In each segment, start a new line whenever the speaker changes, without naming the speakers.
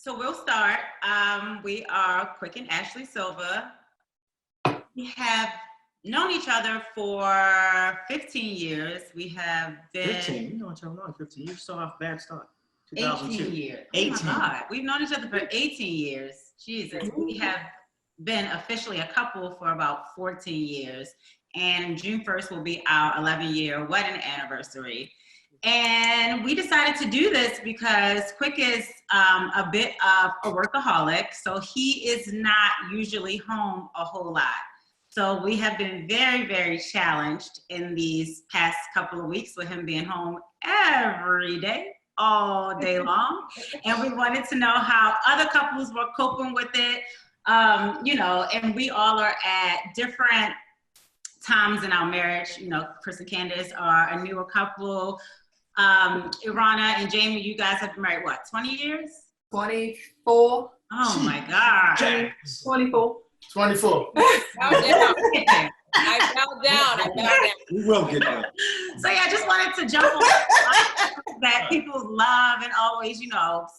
So we'll start. We are Quick and Ashley Silva. We have known each other for 15 years. We have been
15. You know what I'm talking about? 15. You saw off bad start.
18 years.
18.
Oh my God. We've known each other for 18 years. Jesus. We have been officially a couple for about 14 years. And June 1st will be our 11-year wedding anniversary. And we decided to do this because Quick is a bit of a workaholic. So he is not usually home a whole lot. So we have been very, very challenged in these past couple of weeks with him being home every day, all day long. And we wanted to know how other couples were coping with it. And we all are at different times in our marriage. Chris and Candiace are a newer couple. Erana and Jamie, you guys have been married, what, 20 years?
24.
Oh my God.
24.
24.
I
bowed down.
We will get there.
So yeah, I just wanted to jump on that people love and always,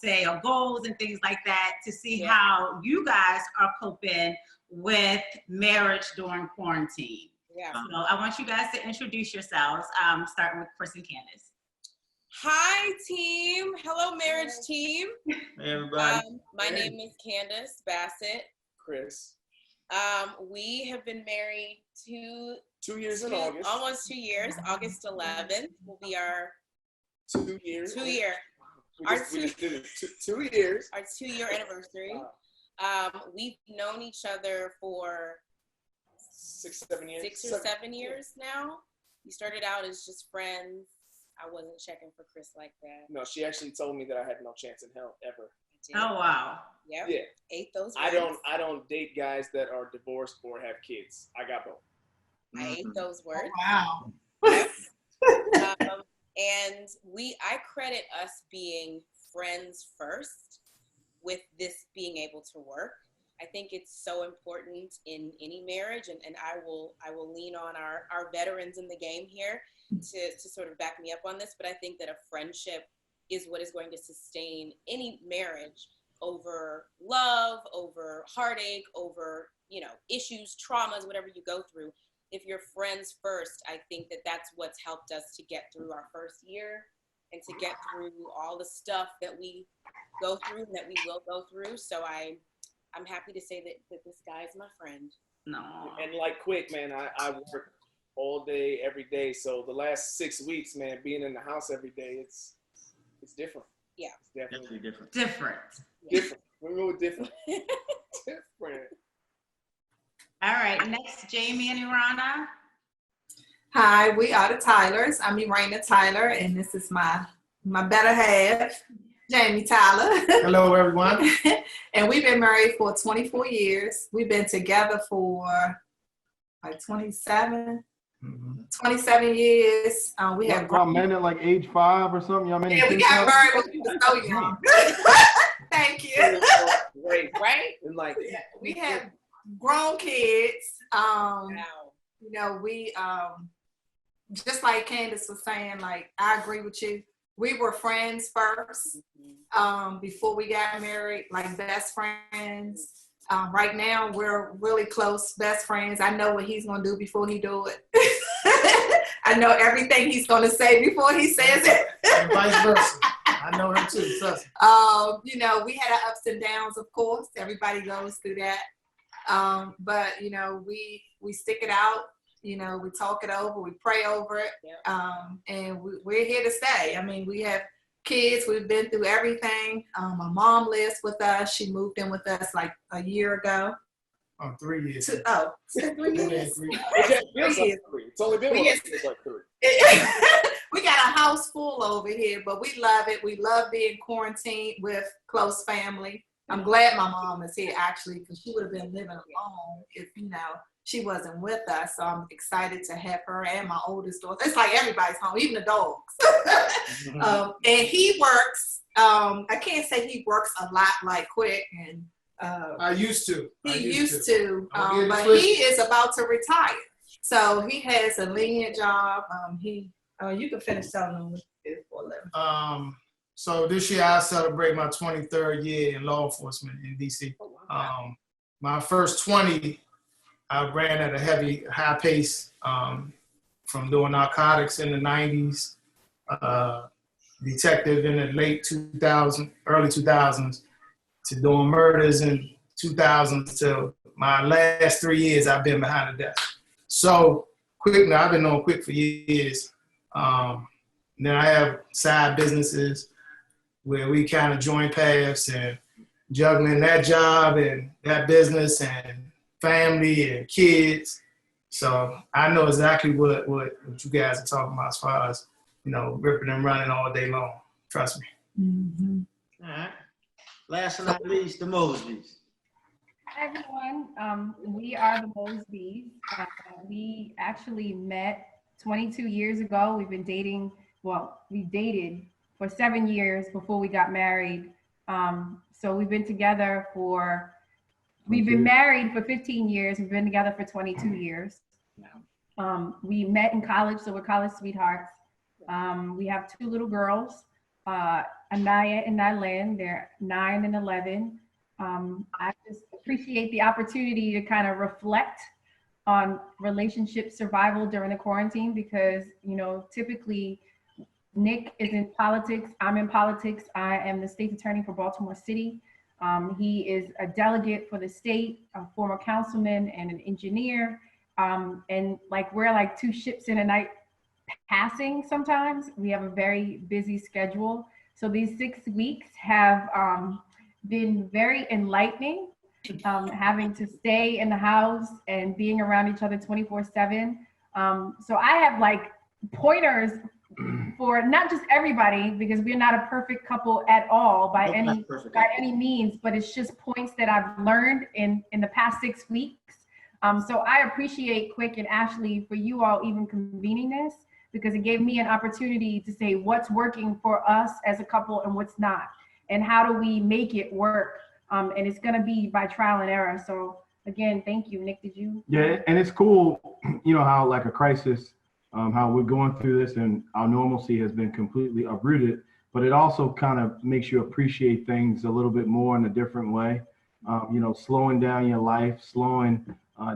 say goals and things like that to see how you guys are coping with marriage during quarantine.
Yeah.
So I want you guys to introduce yourselves, starting with Chris and Candiace.
Hi, team. Hello, marriage team.
Hey, everybody.
My name is Candiace Bassett.
Chris.
We have been married 2
years in August.
Almost 2 years. August 11th will be our
2 years.
2 year.
We just did it. 2 years.
Our 2-year anniversary. We've known each other for
6, 7 years.
6 or 7 years now. We started out as just friends. I wasn't checking for Chris like that.
No, she actually told me that I had no chance in hell ever.
Oh wow.
Yep.
Yeah.
Ate those
words. I don't date guys that are divorced or have kids. I got both.
I ate those words.
Wow.
And I credit us being friends first with this being able to work. I think it's so important in any marriage, and I will lean on our veterans in the game here to sort of back me up on this, but I think that a friendship is what is going to sustain any marriage over love, over heartache, over, issues, traumas, whatever you go through. If you're friends first, I think that that's what's helped us to get through our first year and to get through all the stuff that we go through and that we will go through. So I'm happy to say that this guy is my friend.
No.
And like Quick, man, I work all day, every day. So the last 6 weeks, man, being in the house every day, it's different.
Yeah.
It's definitely
different.
Different. We're going different. Different.
All right, next, Jamie and Erana.
Hi, we are the Tylers. I'm Erana Tyler, and this is my better half, Jamie Tyler.
Hello, everyone.
And we've been married for 24 years. We've been together for like 27 years. We have
y'all met at like age 5 or something. Y'all met
we got married when we were so young. Thank you.
Great,
right?
And like
we have grown kids.
Wow.
We just like Candiace was saying, like, I agree with you. We were friends first, before we got married, like best friends. Right now, we're really close best friends. I know what he's going to do before he do it. I know everything he's going to say before he says it.
And vice versa. I know him too.
We had our ups and downs, of course. Everybody goes through that. But we stick it out. We talk it over. We pray over it. And we're here to stay. I mean, we have kids. We've been through everything. My mom lives with us. She moved in with us like a year ago.
3 years.
3 years.
It's only been 1 year. Like 3.
We got a house full over here, but we love it. We love being quarantined with close family. I'm glad my mom is here, actually, because she would have been living alone if, she wasn't with us. So I'm excited to have her and my oldest daughter. It's like everybody's home, even the dogs. And he works. I can't say he works a lot like Quick. And
I used to.
He used to. But he is about to retire. So he has a lenient job. You can finish telling them what it is for a living.
So this year I celebrate my 23rd year in law enforcement in DC. My first 20, I ran at a high pace from doing narcotics in the 90s, detective in the late 2000s, early 2000s, to doing murders in 2000s till my last 3 years I've been behind the desk. So Quick, now I've been knowing Quick for years. Then I have side businesses where we kind of join paths and juggling that job and that business and family and kids. So I know exactly what you guys are talking about as far as, ripping and running all day long. Trust me.
Mm-hmm.
All right. Last but not least, the Mosbys.
Hi, everyone. We are the Mosbys. We actually met 22 years ago. We've been dating, we dated for 7 years before we got married. So we've been together we've been married for 15 years. We've been together for 22 years. We met in college, so we're college sweethearts. We have 2 little girls, Anaya and Nylan. They're 9 and 11. I just appreciate the opportunity to kind of reflect on relationship survival during the quarantine because, typically Nick is in politics. I'm in politics. I am the state's attorney for Baltimore City. He is a delegate for the state, a former councilman and an engineer. And we're like 2 ships in a night passing sometimes. We have a very busy schedule. So these 6 weeks have been very enlightening, having to stay in the house and being around each other 24/7. So I have pointers for not just everybody, because we're not a perfect couple at all by any means, but it's just points that I've learned in the past 6 weeks. So I appreciate Quick and Ashley for you all even convening this, because it gave me an opportunity to say what's working for us as a couple and what's not, and how do we make it work. And it's gonna be by trial and error. So again, thank you. Nick, did you?
Yeah, and it's cool, how like a crisis, how we're going through this and our normalcy has been completely uprooted, but it also kind of makes you appreciate things a little bit more in a different way. Slowing down your life, slowing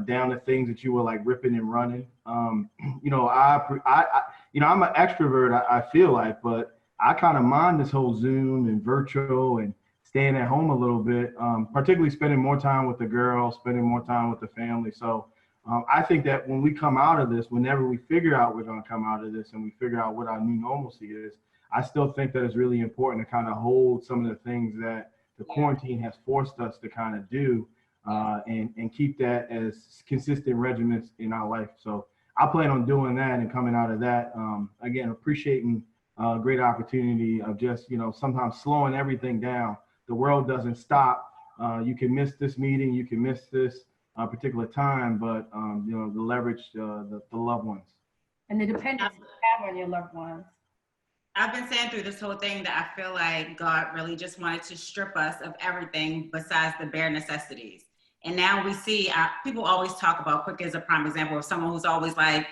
down the things that you were ripping and running. I'm an extrovert, I feel like, but I kind of mind this whole Zoom and virtual and staying at home a little bit, particularly spending more time with the girls, spending more time with the family. So I think that when we come out of this, whenever we figure out we're going to come out of this and we figure out what our new normalcy is, I still think that it's really important to kind of hold some of the things that the quarantine has forced us to kind of do and keep that as consistent regimens in our life. So I plan on doing that and coming out of that, again, appreciating a great opportunity of just, sometimes slowing everything down. The world doesn't stop. You can miss this meeting, you can miss this particular time, but the leverage, the loved ones.
And the dependence you have on your loved ones.
I've been saying through this whole thing that I feel like God really just wanted to strip us of everything besides the bare necessities. And now we see, people always talk about, Quick as a prime example of someone who's always like,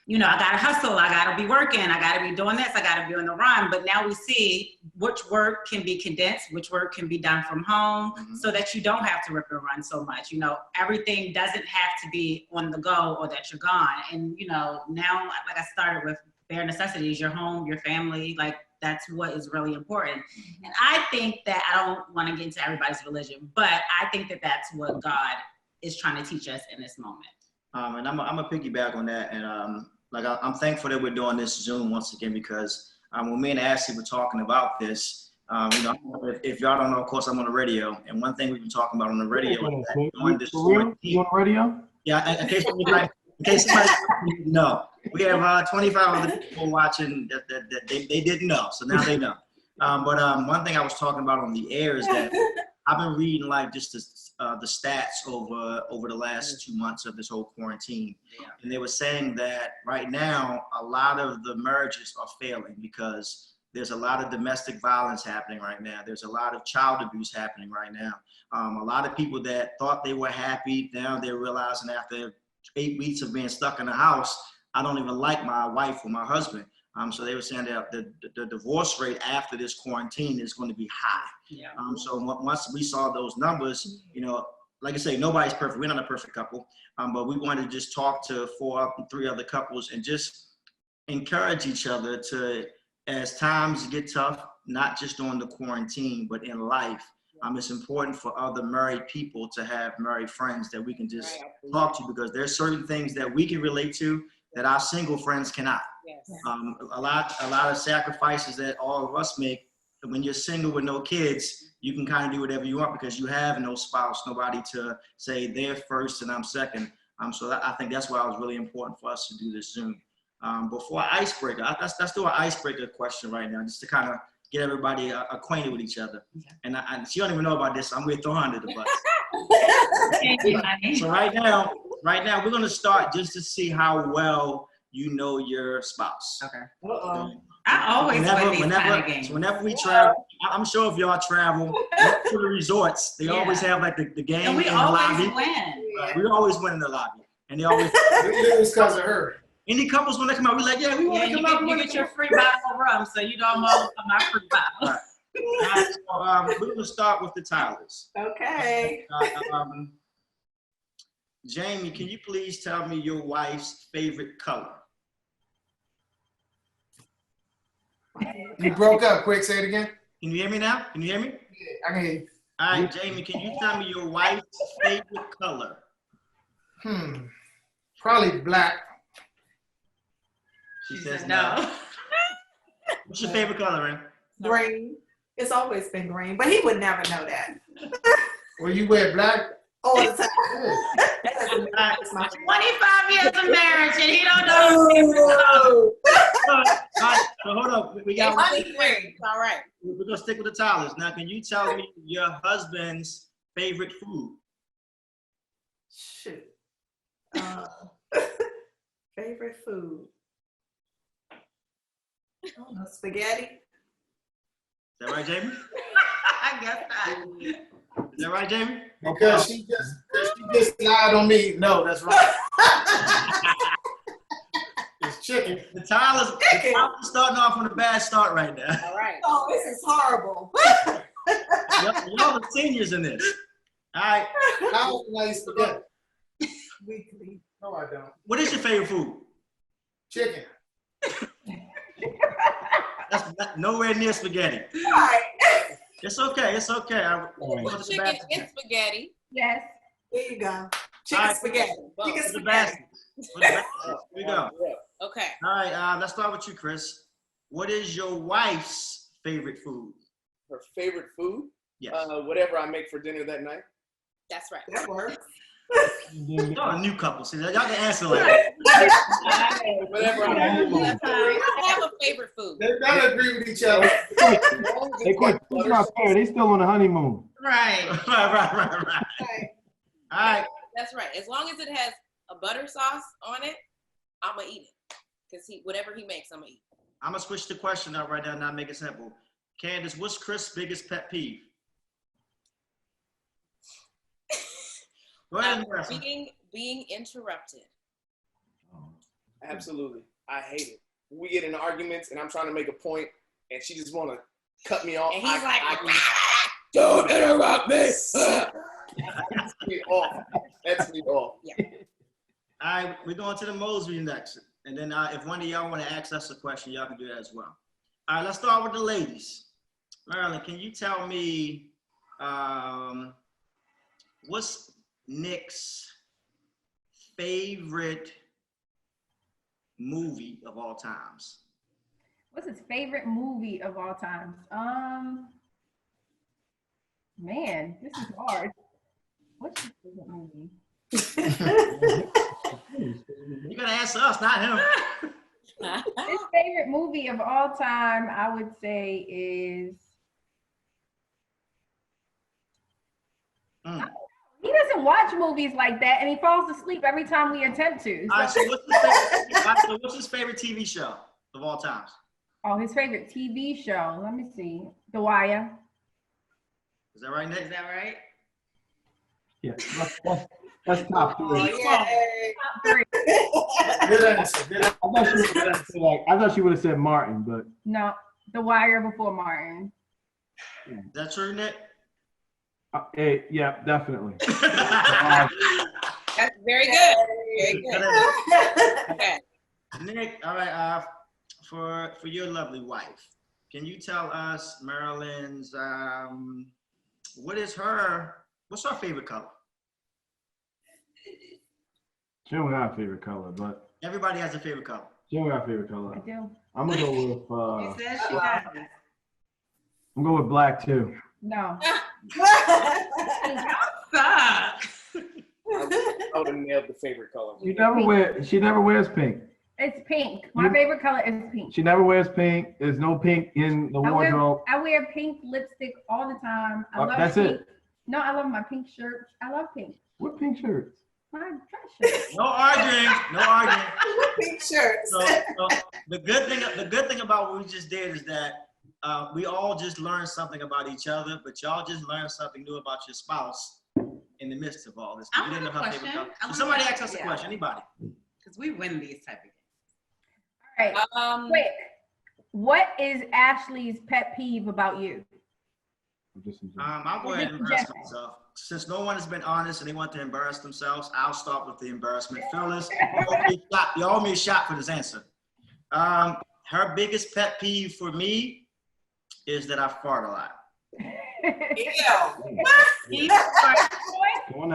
I gotta hustle, I gotta be working, I gotta be doing this, I gotta be on the run. But now we see which work can be condensed, which work can be done from home, so that you don't have to rip and run so much. Everything doesn't have to be on the go or that you're gone. And, now, like I started with bare necessities, your home, your family, that's what is really important. And I think that, I don't want to get into everybody's religion, but I think that that's what God is trying to teach us in this moment.
And I'm gonna piggyback on that. And I'm thankful that we're doing this Zoom once again, because when me and Ashley were talking about this, if y'all don't know, of course I'm on the radio, and one thing we've been talking about on the radio is that during this quarantine,
you on the radio?
Yeah, in case somebody know, we have 25 other people watching that they didn't know, so now they know. But one thing I was talking about on the air is that I've been reading just the stats over the last 2 months of this whole quarantine, and they were saying that right now a lot of the marriages are failing because there's a lot of domestic violence happening right now. There's a lot of child abuse happening right now. A lot of people that thought they were happy, now they're realizing after 8 weeks of being stuck in the house, I don't even like my wife or my husband. So they were saying that the divorce rate after this quarantine is going to be high.
Yeah.
So once we saw those numbers, like I say, nobody's perfect. We're not a perfect couple, but we wanted to just talk to 3 other couples and just encourage each other to, as times get tough, not just during the quarantine, but in life. It's important for other married people to have married friends that we can just talk to, because there's certain things that we can relate to that our single friends cannot.
Yes.
A lot of sacrifices that all of us make. When you're single with no kids, you can kind of do whatever you want because you have no spouse, nobody to say they're first and I'm second. So I think that's why it was really important for us to do this Zoom. Before icebreaker, let's do an icebreaker question right now, just to kind of get everybody acquainted with each other. And she don't even know about this, so I'm going to throw her under the bus. So right now we're going to start just to see how well you know your spouse.
Okay.
Uh-oh.
I always win these kind of games.
So whenever we travel, I'm sure if y'all travel to the resorts, they always have like the game
And we
in the
always
lobby.
win.
We always win in the lobby. And they always
It's because of her.
any couples when they come out, we're like, yeah, we want to
You
come out.
get, you get your free bottle of rum, so you don't know my free bottle.
Right. All right, so, we're going to start with the Tylers.
Okay.
Jamie, can you please tell me your wife's favorite color?
You broke up. Quick, say it again.
Can you hear me now? Can you hear me?
Yeah, I can hear you.
All right, Jamie, can you tell me your wife's favorite color?
Probably black.
She says
No.
What's your favorite color, man?
Green. It's always been green, but he would never know that.
Well, you wear black?
All the time. That's my
25 years of marriage, and he don't know.
All right, so hold up. We got
Money free. All right.
We're going to stick with the Tylers. Now, can you tell me your husband's favorite food?
Shoot. Favorite food. I don't know, spaghetti.
Is that right, Jamie?
I guess not.
Is that right, Jamie?
Because she just lied on me. No, that's right. It's chicken.
The Tylers starting off on a bad start right now.
All right.
Oh, this is horrible.
Y'all are seniors in this. All right.
How nice spaghetti?
Weekly.
No, I don't.
What is your favorite food?
Chicken.
That's nowhere near spaghetti.
Right.
It's okay. It's okay.
Chicken and spaghetti.
Yes.
There you go. Chicken spaghetti. Chicken
The
spaghetti.
basket. Here we go.
Okay.
All right. Let's start with you, Chris. What is your wife's favorite food?
Her favorite food?
Yes.
Whatever I make for dinner that night.
That's right.
That works.
Y'all a new couple. See, y'all can answer like that.
Whatever I make.
We don't have a favorite food.
They gotta agree with each other.
Hey, quick, it's not fair. They still on the honeymoon.
Right.
Right. All right.
That's right. As long as it has a butter sauce on it, I'm gonna eat it. Because whatever he makes, I'm gonna eat.
I'm gonna switch the question up right now and not make it simple. Candiace, what's Chris' biggest pet peeve? Go ahead,
being interrupted.
Absolutely. I hate it. We get in arguments and I'm trying to make a point and she just want to cut me off.
And he's like,
don't interrupt me. That's me off. That's me off.
Yeah.
All right, we're going to the Mosby next. And then if one of y'all want to ask us a question, y'all can do that as well. All right, let's start with the ladies. Marilyn, can you tell me what's Nick's favorite movie of all times?
What's his favorite movie of all times? Man, this is hard. What's his favorite movie?
You gotta answer us, not him.
His favorite movie of all time, I would say, is. He doesn't watch movies like that, and he falls asleep every time we attempt to.
All right, so what's his favorite TV show of all times?
Oh, his favorite TV show. Let me see. The Wire.
Is that right, Nick?
Is that right?
Yeah. That's top
Oh,
three.
yay.
Top three.
Good answer. Good answer.
I thought she would have said Martin, but
No, The Wire before Martin.
Is that true, Nick?
hey, yeah, definitely.
That's very good. Very good. Okay.
Nick, all right, for your lovely wife, can you tell us Marilyn's what's her favorite color?
She don't got a favorite color, but
Everybody has a favorite color.
she don't got a favorite color.
I do.
I'm gonna go
She
with
says she does.
I'm going with black too.
No.
Suck.
I would have nailed the favorite color.
She never wears pink.
It's pink. My favorite color is pink.
She never wears pink. There's no pink in the wardrobe.
I wear pink lipstick all the time. I love
That's
pink.
it.
No, I love my pink shirt. I love pink.
What pink shirts?
My dress shirt.
No arguing. No arguing.
Pink shirts.
So the good thing about what we just did is that we all just learned something about each other, but y'all just learned something new about your spouse in the midst of all this.
I
We didn't know
want a
her favorite
question.
color. So somebody ask us a question. Anybody?
Because we win these type of games.
All right. Quick. What is Ashley's pet peeve about you?
I'll go ahead and embarrass myself. Since no one has been honest and they want to embarrass themselves, I'll start with the embarrassment. Fellas, you owe me a shot for this answer. Her biggest pet peeve for me is that I fart a lot.
He farts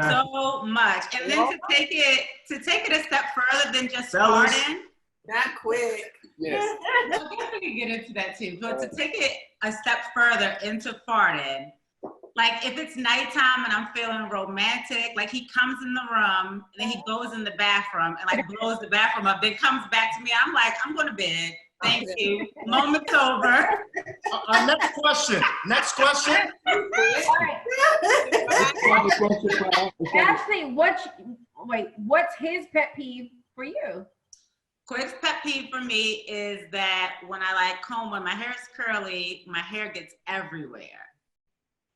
so much. And then to take it a step further than just
Fellas.
farting.
Not quick.
Yes.
I guess we can get into that too. But to take it a step further into farting, like if it's nighttime and I'm feeling romantic, like he comes in the room and then he goes in the bathroom and like blows the bathroom up, then comes back to me. I'm like, I'm going to bed. Thank you. Moment's over.
Next question. Next question.
All right. Ashley, what's his pet peeve for you?
Quick's pet peeve for me is that when I like comb, when my hair is curly, my hair gets everywhere.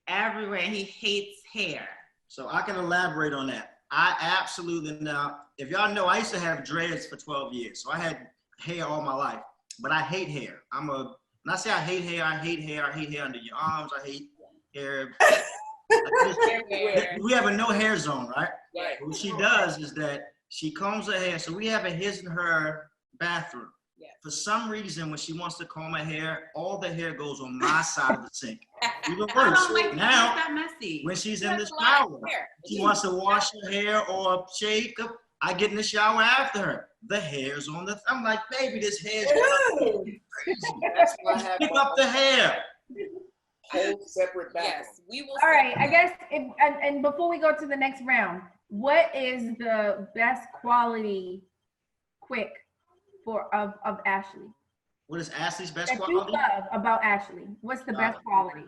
Everywhere. He hates hair.
So I can elaborate on that. I absolutely, now, if y'all know, I used to have dreads for 12 years. So I had hair all my life, but I hate hair. When I say I hate hair, I hate hair under your arms. I hate hair. We have a no hair zone, right?
Right.
What she does is that she combs her hair. So we have a his and her bathroom.
Yeah.
For some reason, when she wants to comb her hair, all the hair goes on my side of the sink. Even
I
worse,
don't like
now
that messy.
when she's in the
That's a lot of
shower,
hair.
she wants to wash her hair or shave. I get in the shower after her. The hair's on the. I'm like, baby, this hair's crazy.
That's why I have
Pick up the hair.
whole separate bathroom.
Yes, we will.
All right, I guess, and before we go to the next round, what is the best quality, Quick, of Ashley?
What is Ashley's best
That you
quality?
love about Ashley. What's the best quality?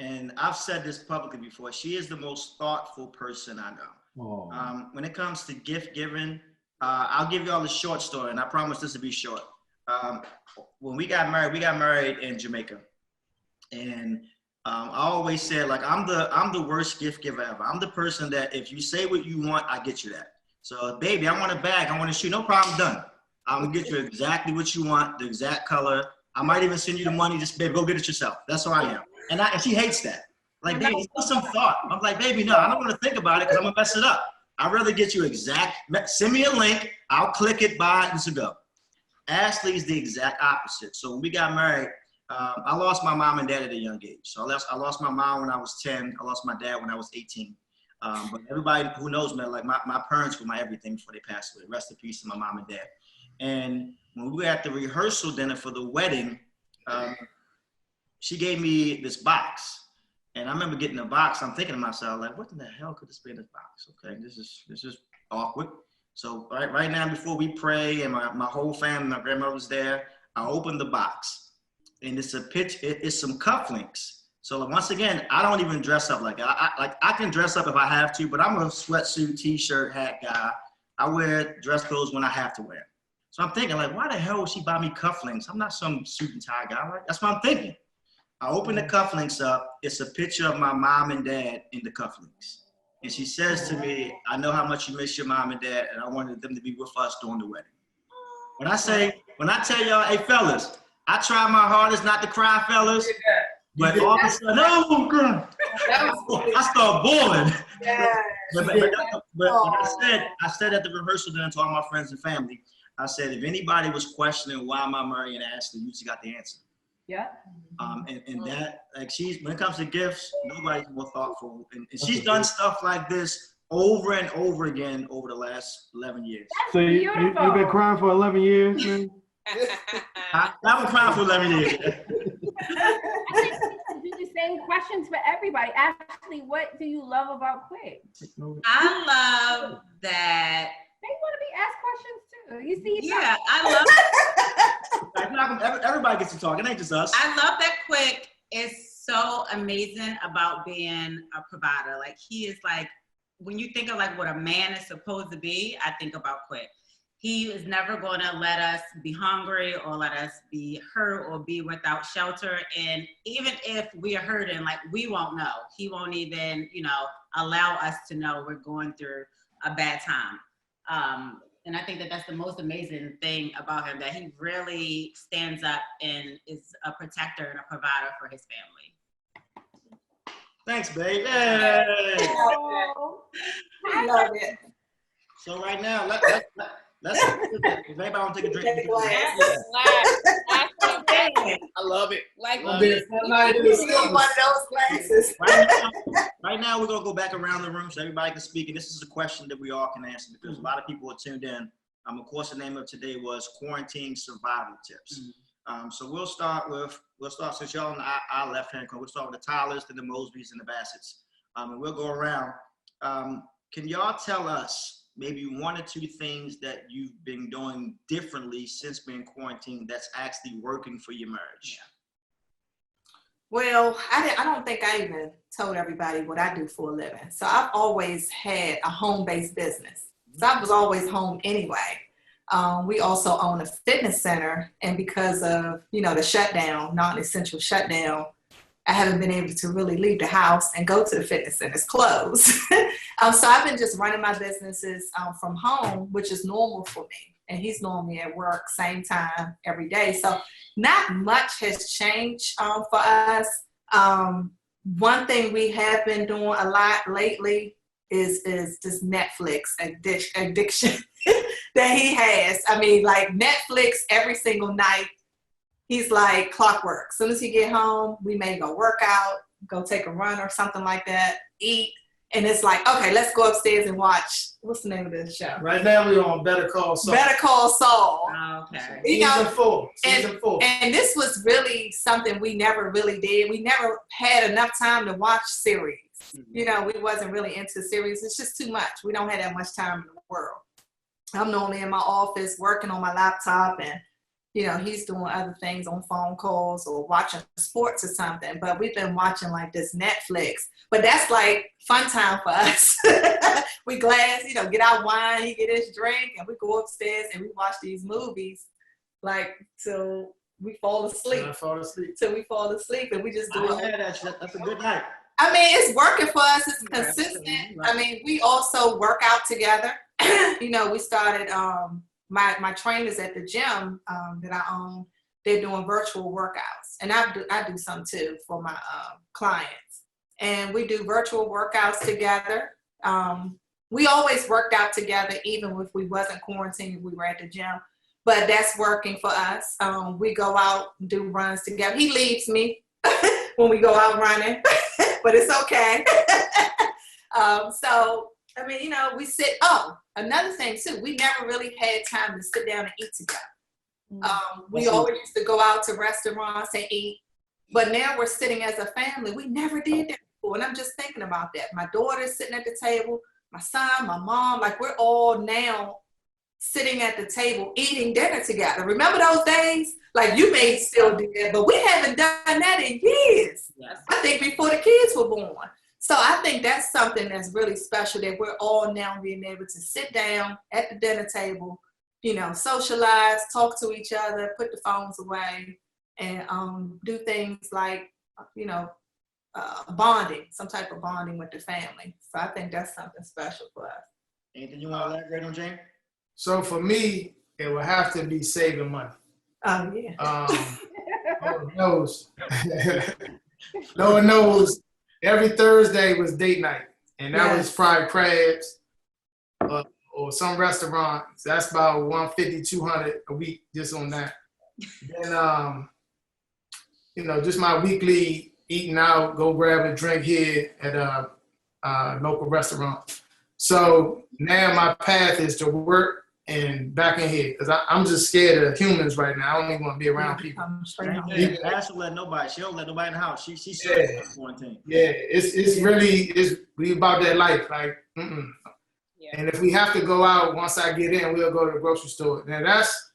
And I've said this publicly before. She is the most thoughtful person I know. When it comes to gift giving, I'll give y'all a short story, and I promise this will be short. When we got married in Jamaica, and I always said, like, I'm the worst gift giver ever. I'm the person that if you say what you want, I get you that. So, baby, I want a bag, I want a shoe, no problem, done. I'm gonna get you exactly what you want, the exact color. I might even send you the money, just baby, go get it yourself. That's who I am. And she hates that. Like, baby, put some thought. I'm like, baby, no, I don't want to think about it because I'm gonna mess it up. I'd rather get you send me a link, I'll click it, buy it, and to go. Ashley's the exact opposite. So when we got married, I lost my mom and dad at a young age. So I lost my mom when I was 10. I lost my dad when I was 18. But everybody who knows me, like my parents were my everything before they passed away. Rest in peace to my mom and dad. And when we were at the rehearsal dinner for the wedding, she gave me this box. And I remember getting the box. I'm thinking to myself, like, what in the hell could this be in this box? Okay, this is awkward. So right now, before we pray, and my whole family, my grandmother was there, I opened the box, and it's it's some cufflinks. So once again, I don't even dress up like that. I can dress up if I have to, but I'm a sweatsuit, t-shirt, hat guy. I wear dress clothes when I have to wear. So I'm thinking, like, why the hell would she buy me cufflinks? I'm not some suit and tie guy. Like, that's what I'm thinking. I open the cufflinks up. It's a picture of my mom and dad in the cufflinks. And she says to me, I know how much you miss your mom and dad, and I wanted them to be with us during the wedding. When I tell y'all, hey, fellas, I try my hardest not to cry, fellas, but all of a sudden, oh, God, I start bawling.
Yeah.
But I said at the rehearsal then to all my friends and family, I said, if anybody was questioning why am I marrying Ashley, you just got the answer.
Yeah.
And that, like, when it comes to gifts, nobody's more thoughtful. And she's done stuff like this over and over again over the last 11 years.
So you've been crying for 11 years, man?
I've been crying for 11 years.
I think we should do the same questions for everybody. Ashley, what do you love about Quick?
I love that.
They want to be asked questions too. You see?
Yeah, I love.
Everybody gets to talk. It ain't just us.
I love that Quick is so amazing about being a provider. Like, he is like, when you think of like what a man is supposed to be, I think about Quick. He is never going to let us be hungry or let us be hurt or be without shelter. And even if we are hurting, like, we won't know. He won't even, allow us to know we're going through a bad time. And I think that that's the most amazing thing about him, that he really stands up and is a protector and a provider for his family.
Thanks, baby.
Oh, I love it.
So right now, let's if anybody want to take a drink.
I love it.
Like,
One of those glasses.
Right now, we're going to go back around the room so everybody can speak. And this is a question that we all can answer because a lot of people are tuned in. Of course, the name of today was Quarantine Survival Tips. So we'll start since y'all on our left-hand corner, we'll start with the Tylers, then the Mosbys, and the Bassets. And we'll go around. Can y'all tell us maybe one or two things that you've been doing differently since being quarantined that's actually working for your marriage?
Well, I don't think I even told everybody what I do for a living. So I've always had a home-based business. So I was always home anyway. We also own a fitness center, and because of, the shutdown, non-essential shutdown, I haven't been able to really leave the house and go to the fitness center. It's closed. So I've been just running my businesses from home, which is normal for me. And he's normally at work same time every day. So not much has changed for us. One thing we have been doing a lot lately is this Netflix addiction that he has. I mean, like, Netflix every single night. He's like clockwork. As soon as he get home, we may go work out, go take a run or something like that, eat. And it's like, okay, let's go upstairs and watch. What's the name of this show?
Right now we're on Better Call Saul.
Better Call Saul.
Okay.
Season 4. Season 4.
And this was really something we never really did. We never had enough time to watch series. We wasn't really into series. It's just too much. We don't have that much time in the world. I'm normally in my office working on my laptop, and he's doing other things on phone calls or watching sports or something. But we've been watching like this Netflix. But that's like fun time for us. We glass, get our wine, he get his drink, and we go upstairs and we watch these movies like till we fall asleep. Till we fall asleep, and we just do it.
That's a good night.
I mean, it's working for us. It's consistent. I mean, we also work out together. We started. My trainers at the gym that I own, they're doing virtual workouts, and I do some too for my clients. And we do virtual workouts together. We always worked out together, even if we wasn't quarantined. We were at the gym, but that's working for us. We go out and do runs together. He leaves me when we go out running, but it's okay. So. I mean, we sit. Oh, another thing too, we never really had time to sit down and eat together. We always used to go out to restaurants and eat, but now we're sitting as a family. We never did that before, and I'm just thinking about that. My daughter's sitting at the table, my son, my mom, like, we're all now sitting at the table eating dinner together. Remember those days? Like, you may still do that, but we haven't done that in years.
Yes.
I think before the kids were born. So I think that's something that's really special, that we're all now being able to sit down at the dinner table, socialize, talk to each other, put the phones away, and do things like bonding, some type of bonding with the family. So I think that's something special for us.
Anything you want to elaborate on, James?
So for me, it would have to be saving money.
Oh, yeah.
Lord knows. Lord knows every Thursday was date night. And that was fried crabs or some restaurant. So that's about $150, $200 a week just on that. Then, just my weekly eating out, go grab a drink here at a local restaurant. So now my path is to work and back in here because I'm just scared of humans right now. I don't even want to be around people.
Ash will let nobody. She don't let nobody in the house. She's quarantine.
Yeah, it's really we about that life. Like, yeah. And if we have to go out, once I get in, we'll go to the grocery store. Now that's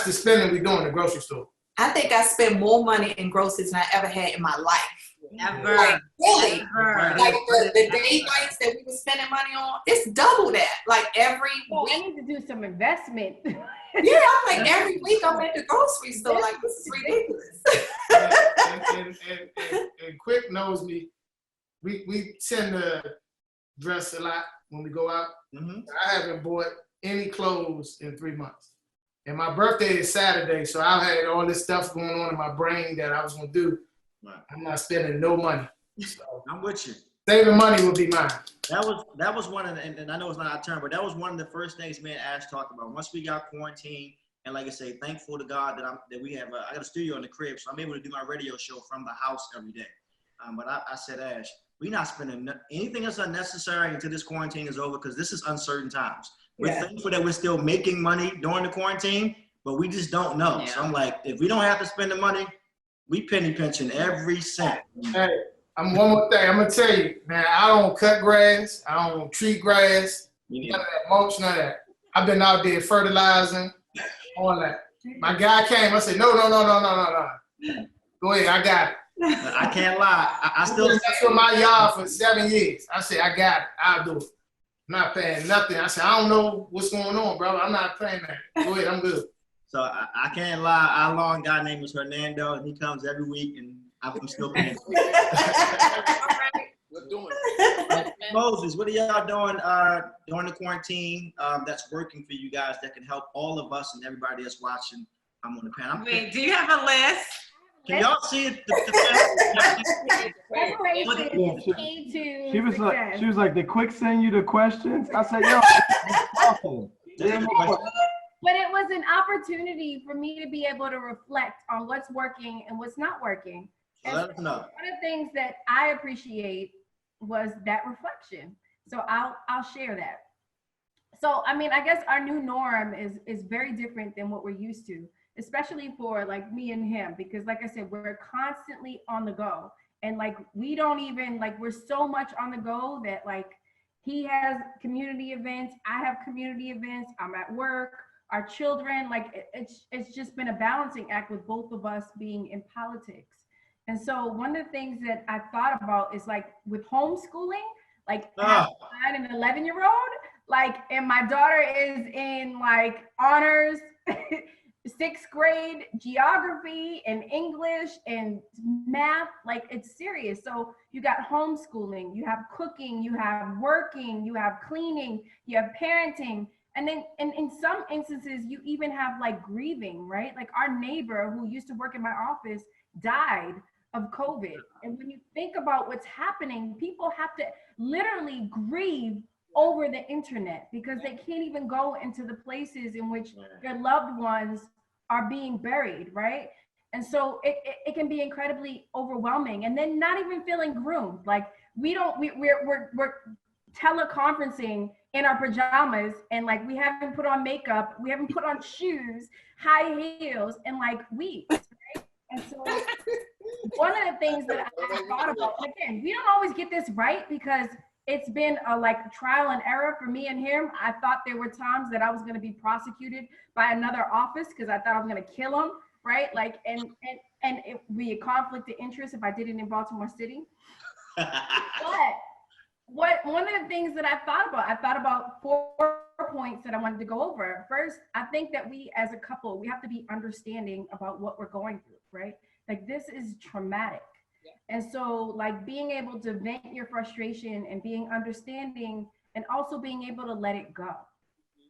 the spending we do in the grocery store.
I think I spend more money in groceries than I ever had in my life.
Ever.
Like, really?
Ever.
Like the date nights that we were spending money on, it's double that. Like every week.
I need to do some investment.
Yeah, I'm like every week I'm at the grocery store. Like, this is ridiculous.
and Quick knows me. We tend to dress a lot when we go out. Mm-hmm. I haven't bought any clothes in 3 months. And my birthday is Saturday, so I had all this stuff going on in my brain that I was gonna do. Right. I'm not spending no money. So
I'm with you.
Saving money would be mine.
That was one of the, and I know it's not our turn, but that was one of the first things me and Ash talked about. Once we got quarantined, and like I say, thankful to God that we have I got a studio in the crib, so I'm able to do my radio show from the house every day. But I said, Ash, we're not spending anything that's unnecessary until this quarantine is over because this is uncertain times. We're thankful that we're still making money during the quarantine, but we just don't know. Yeah. So I'm like, if we don't have to spend the money, we penny pinching every cent.
Hey, one more thing. I'm gonna tell you, man. I don't cut grass. I don't treat grass. None of that mulch, none of that. I've been out there fertilizing, all that. My guy came. I said, no. Go ahead, I got it.
I can't lie. I still
that's for my yard for 7 years. I said, I got it. I'll do it. I'm not paying nothing. I said, I don't know what's going on, bro. I'm not paying that. Go ahead, I'm good.
So I can't lie. Our long guy name was Hernando, and he comes every week, and I'm still paying.
We're doing it.
Moses, what are y'all doing during the quarantine that's working for you guys that can help all of us and everybody that's watching? I'm on the panel.
Wait, do you have a list?
Can y'all see it?
She was like, did Quick send you the questions? I said, yo.
But it was an opportunity for me to be able to reflect on what's working and what's not working. And
let us know.
One of the things that I appreciate was that reflection. So I'll share that. So, I mean, I guess our new norm is very different than what we're used to, especially for like me and him, because like I said, we're constantly on the go. And like, we don't even, like, we're so much on the go that like, he has community events, I have community events, I'm at work, our children, like it's just been a balancing act with both of us being in politics. And so one of the things that I thought about is like with homeschooling, like I have an 11-year-old, like, and my daughter is in like honors, 6th grade geography and English and math, like it's serious. So you got homeschooling, you have cooking, you have working, you have cleaning, you have parenting. And then in some instances, you even have like grieving, right? Like our neighbor who used to work in my office died of COVID. And when you think about what's happening, people have to literally grieve over the internet because they can't even go into the places in which their loved ones are being buried, right? And so it can be incredibly overwhelming. And then not even feeling groomed. Like we're teleconferencing in our pajamas and like we haven't put on makeup, we haven't put on shoes, high heels in like weeks, right? And so one of the things that I thought about, again, we don't always get this right because it's been a like trial and error for me and him. I thought there were times that I was going to be prosecuted by another office because I thought I was going to kill him, right? Like, and it would be a conflict of interest if I did it in Baltimore City. But one of the things that I thought about 4 points that I wanted to go over. First, I think that we as a couple, we have to be understanding about what we're going through, right? Like this is traumatic. And so like being able to vent your frustration and being understanding and also being able to let it go.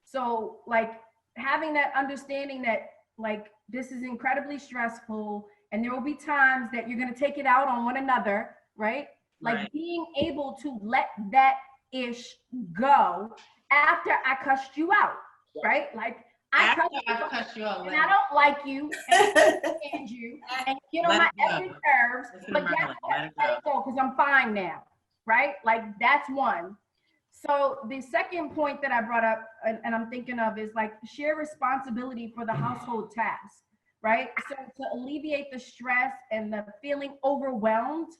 So like having that understanding that like this is incredibly stressful and there will be times that you're going to take it out on one another, right? Like
Right.
being able to let that ish go after I cussed you out, right? Like I cussed you out and I don't like you and I understand you and you know my every nerves, but guess what? Let it go because I'm fine now, right? Like that's one. So the second point that I brought up and I'm thinking of is like share responsibility for the household tasks, right? So to alleviate the stress and the feeling overwhelmed,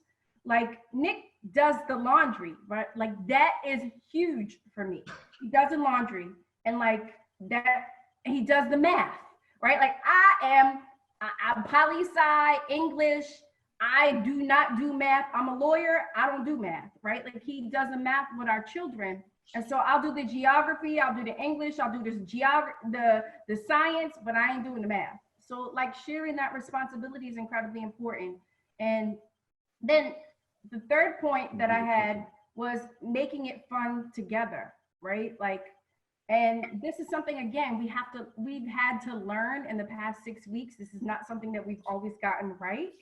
like Nick does the laundry, right? Like that is huge for me. He does the laundry and like that, he does the math, right? Like I'm poli-sci, English, I do not do math. I'm a lawyer. I don't do math, right? Like he does the math with our children. And so I'll do the geography, I'll do the English, I'll do the science, but I ain't doing the math. So like sharing that responsibility is incredibly important. And then the third point that I had was making it fun together, right? Like, and this is something, again, we've had to learn in the past 6 weeks. This is not something that we've always gotten right.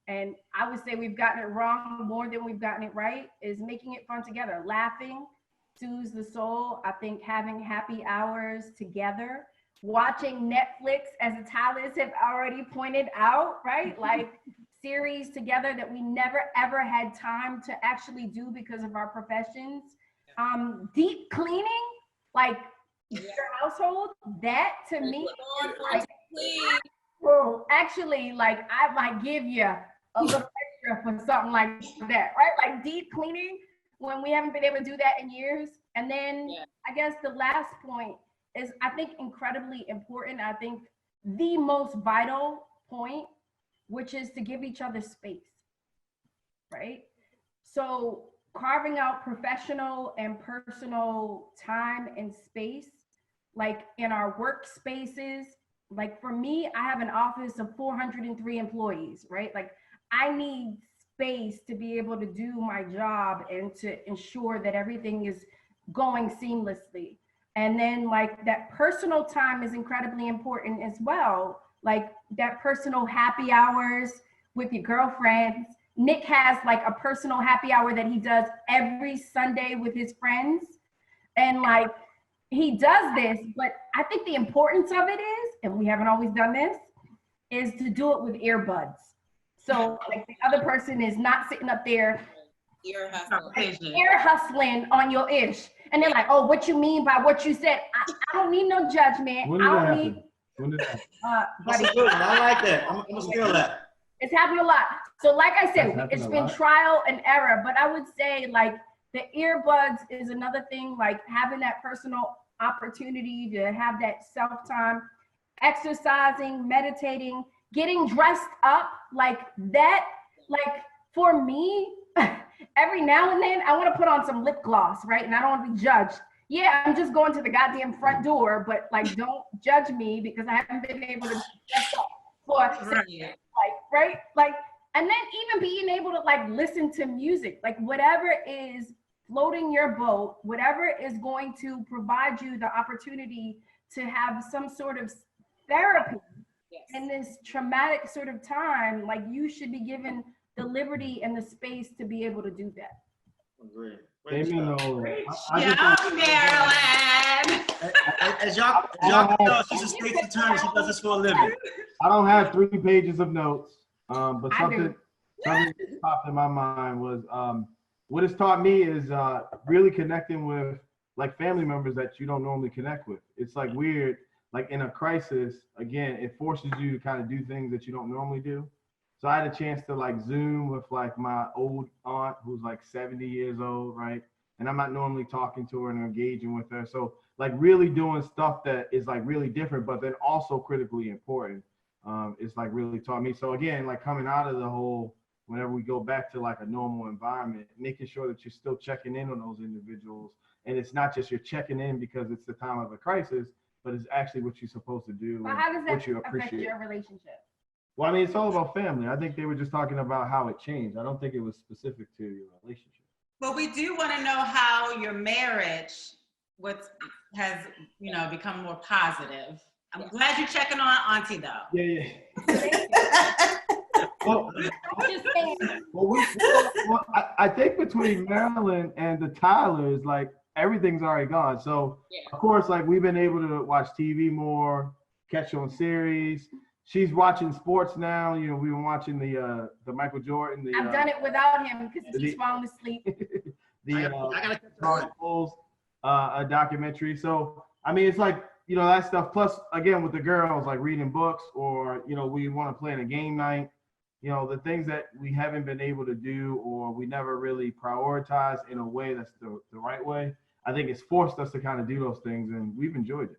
And I would say we've gotten it wrong more than we've gotten it right, is making it fun together. Laughing soothes the soul. I think having happy hours together, watching Netflix, as the Tyler's have already pointed out, right? Like series together that we never ever had time to actually do because of our professions. Deep cleaning, like your household, that to me, like, well, actually, like I might give you a little extra for something like that, right? Like deep cleaning when we haven't been able to do that in years. And then I guess the last point is, I think, incredibly important. I think the most vital point, which is to give each other space, right? So carving out professional and personal time and space, like in our workspaces. Like for me, I have an office of 403 employees, right? Like I need space to be able to do my job and to ensure that everything is going seamlessly. And then like that personal time is incredibly important as well. Like that personal happy hours with your girlfriends. Nick has like a personal happy hour that he does every Sunday with his friends. And like, he does this, but I think the importance of it is, and we haven't always done this, is to do it with earbuds. So like the other person is not sitting up there ear hustling on your ish. And they're like, oh, what you mean by what you said? I don't need no judgment.
When did
I
that
don't
happen?
need.
When did that
Buddy,
I like that. I'm gonna steal that.
it's happened a lot. So like I said,
That's
it's
happened a
been
lot.
trial and error, but I would say like the earbuds is another thing, like having that personal opportunity to have that self-time, exercising, meditating, getting dressed up like that. Like for me, every now and then I want to put on some lip gloss, right? And I don't want to be judged. Yeah, I'm just going to the goddamn front door, but like don't judge me because I haven't been able to dress up for like, right? Like, and then even being able to like listen to music, like whatever is floating your boat, whatever is going to provide you the opportunity to have some sort of therapy in this traumatic sort of time, like you should be given the liberty and the space to be able to do that.
Great.
Amen, Nolan.
Marilyn.
As y'all know, she's a state's attorney. She does this for a living.
I don't have 3 pages of notes, but something that popped in my mind was what it's taught me is really connecting with like family members that you don't normally connect with. It's like weird, like in a crisis, again, it forces you to kind of do things that you don't normally do. So I had a chance to like Zoom with like my old aunt who's like 70 years old, right? And I'm not normally talking to her and engaging with her. So like really doing stuff that is like really different, but then also critically important. It's like really taught me. So again, like coming out of the whole, whenever we go back to like a normal environment, making sure that you're still checking in on those individuals. And it's not just you're checking in because it's the time of a crisis, but it's actually what you're supposed to do.
But how does that
what you
affect
appreciate.
your relationship?
Well, I mean, it's all about family. I think they were just talking about how it changed. I don't think it was specific to your relationship.
But we do want to know how your marriage has become more positive. I'm glad you're checking on Auntie though.
Yeah. Well, I think between Marilyn and the Tylers, like everything's already gone. So of course, like we've been able to watch TV more, catch on series. She's watching sports now. You know, we've been watching the Michael Jordan.
I've done it without him because he's fallen asleep.
I gotta catch
Bulls, a documentary. So I mean, it's like, you know, that stuff. Plus, again, with the girls, like reading books, or you know, we want to play in a game night. You know, the things that we haven't been able to do, or we never really prioritize in a way that's the right way. I think it's forced us to kind of do those things, and we've enjoyed it.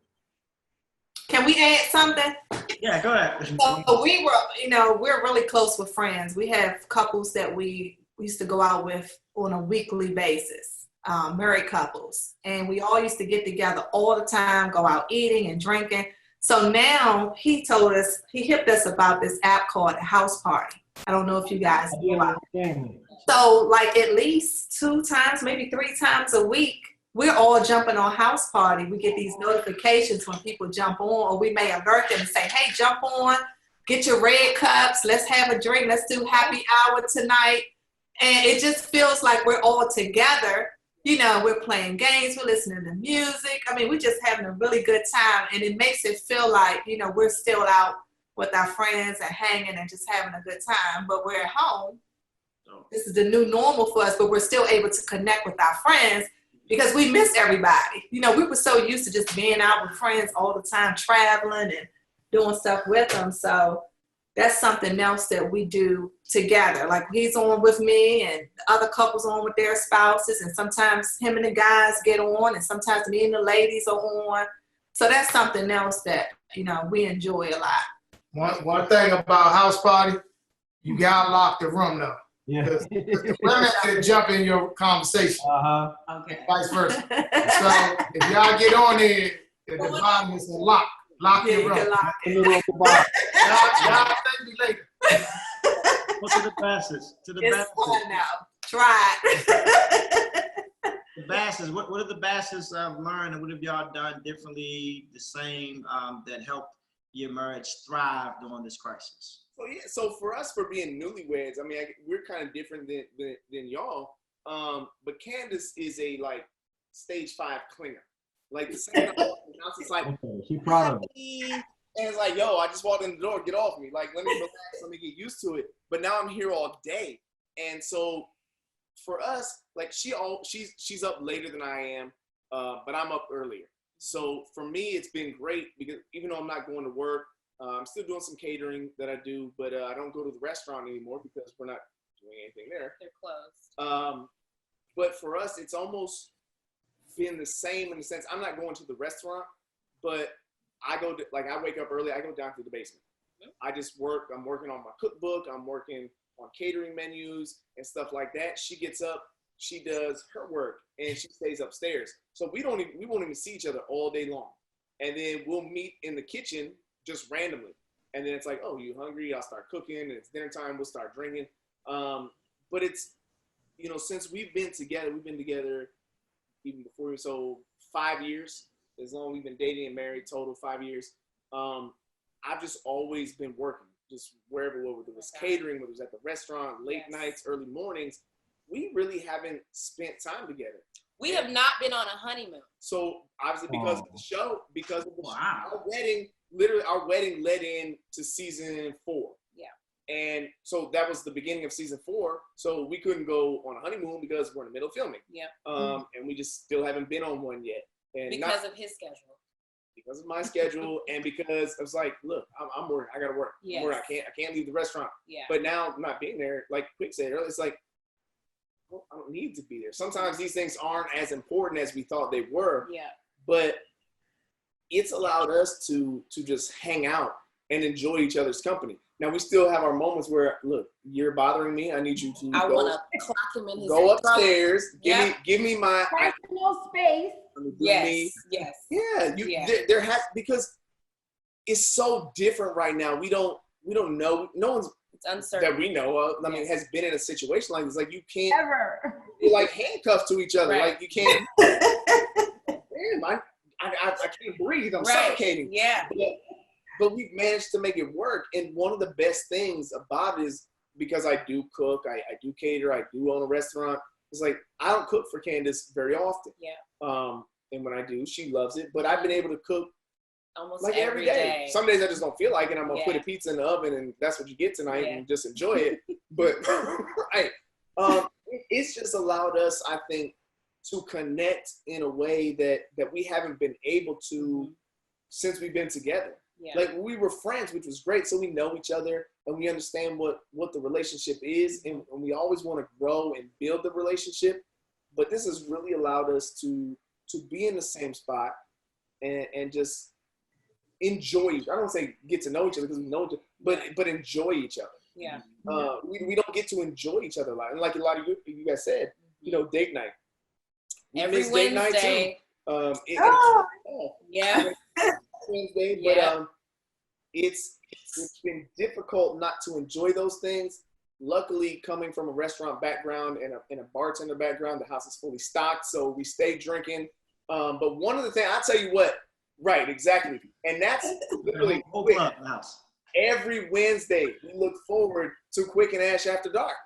Can we add something?
Yeah, go ahead.
So we were, we're really close with friends. We have couples that we used to go out with on a weekly basis, married couples. And we all used to get together all the time, go out eating and drinking. So now he hipped us about this app called House Party. I don't know if you guys know about it. So like at least 2 times, maybe 3 times a week, we're all jumping on House Party. We get these notifications when people jump on, or we may alert them and say, hey, jump on, get your red cups, let's have a drink, let's do happy hour tonight. And it just feels like we're all together. You know, we're playing games, we're listening to music. I mean, we're just having a really good time. And it makes it feel like, we're still out with our friends and hanging and just having a good time. But we're at home. This is the new normal for us, but we're still able to connect with our friends because we miss everybody. We were so used to just being out with friends all the time, traveling and doing stuff with them. So that's something else that we do together. Like he's on with me and the other couples on with their spouses. And sometimes him and the guys get on and sometimes me and the ladies are on. So that's something else that, we enjoy a lot.
One thing about House Party, you gotta lock the room though.
Yeah.
Because the women can jump in your conversation.
Okay.
Vice versa. So if y'all get on there, the bottom is locked. Lock your room.
Lock it.
Y'all thank me later.
Well, to the Bassets.
It's fun now. Try it.
The Bassets. What have the Bassets learned, and what have y'all done differently, the same, that helped your marriage thrive during this crisis?
So for us, for being newlyweds, I mean, we're kind of different than y'all. But Candiace is a stage 5 clinger. Like the second I walk in the house, it's like,
she's proud of
it. And it's like, yo, I just walked in the door, get off me. Like, let me relax, let me get used to it. But now I'm here all day. And so for us, like she's up later than I am, but I'm up earlier. So for me, it's been great because even though I'm not going to work, I'm still doing some catering that I do, but I don't go to the restaurant anymore because we're not doing anything there.
They're closed.
But for us, it's almost been the same in the sense I'm not going to the restaurant, but I wake up early, I go down to the basement. I just work, I'm working on my cookbook, I'm working on catering menus and stuff like that. She gets up, she does her work, and she stays upstairs. So we won't even see each other all day long. And then we'll meet in the kitchen just randomly. And then it's like, oh, you hungry? I'll start cooking, and it's dinner time, we'll start drinking. But it's, since we've been together even before, so 5 years, as long as we've been dating and married, total 5 years. I've just always been working, just wherever, whether it was catering, whether it was at the restaurant, late nights, early mornings. We really haven't spent time together.
We have not been on a honeymoon.
So obviously because of the show,
Wow.
our wedding led in to season 4. Yeah. And so that was the beginning of season 4. So we couldn't go on a honeymoon because we're in the middle of filming.
Yeah.
And we just still haven't been on one yet. And
because of his schedule.
Because of my schedule, and because I was like, look, I'm working. I gotta work.
Yes.
I'm working. I can't leave the restaurant.
Yeah.
But now not being there, like Quick said earlier, it's like, well, I don't need to be there. Sometimes these things aren't as important as we thought they were.
Yeah.
But it's allowed us to just hang out and enjoy each other's company. Now we still have our moments where, look, you're bothering me. I need you to
want to clock him in his
go upstairs. Give me my
personal space.
Yes.
Yeah, there has, because it's so different right now. We don't we don't know. No one's
it's uncertain
that we know of. I mean, has been in a situation like this. Like you can't.
Ever.
You're like handcuffed to each other.
Right.
Like you can't. Damn, I can't breathe. I'm suffocating.
Yeah.
But we've managed to make it work. And one of the best things about it is because I do cook, I do cater, I do own a restaurant. It's like I don't cook for Candiace very often.
Yeah.
And when I do, she loves it. But I've been able to cook
almost
like every day. Some days I just don't feel like it. I'm gonna put a pizza in the oven, and that's what you get tonight, and just enjoy it. But it's just allowed us, I think, to connect in a way that we haven't been able to since we've been together.
Yeah.
Like we were friends, which was great. So we know each other and we understand what the relationship is, and we always want to grow and build the relationship. But this has really allowed us to be in the same spot and just enjoy. I don't say get to know each other because we know each other, but enjoy each other.
Yeah.
We don't get to enjoy each other a lot. And like a lot of you guys said, date night.
Every Wednesday.
Yeah. Wednesday, but it's been difficult not to enjoy those things. Luckily, coming from a restaurant background and a bartender background, the house is fully stocked, so we stay drinking. But one of the things, I'll tell you what, right, exactly, and that's literally quick. Every Wednesday, we look forward to Quick and Ash After Dark.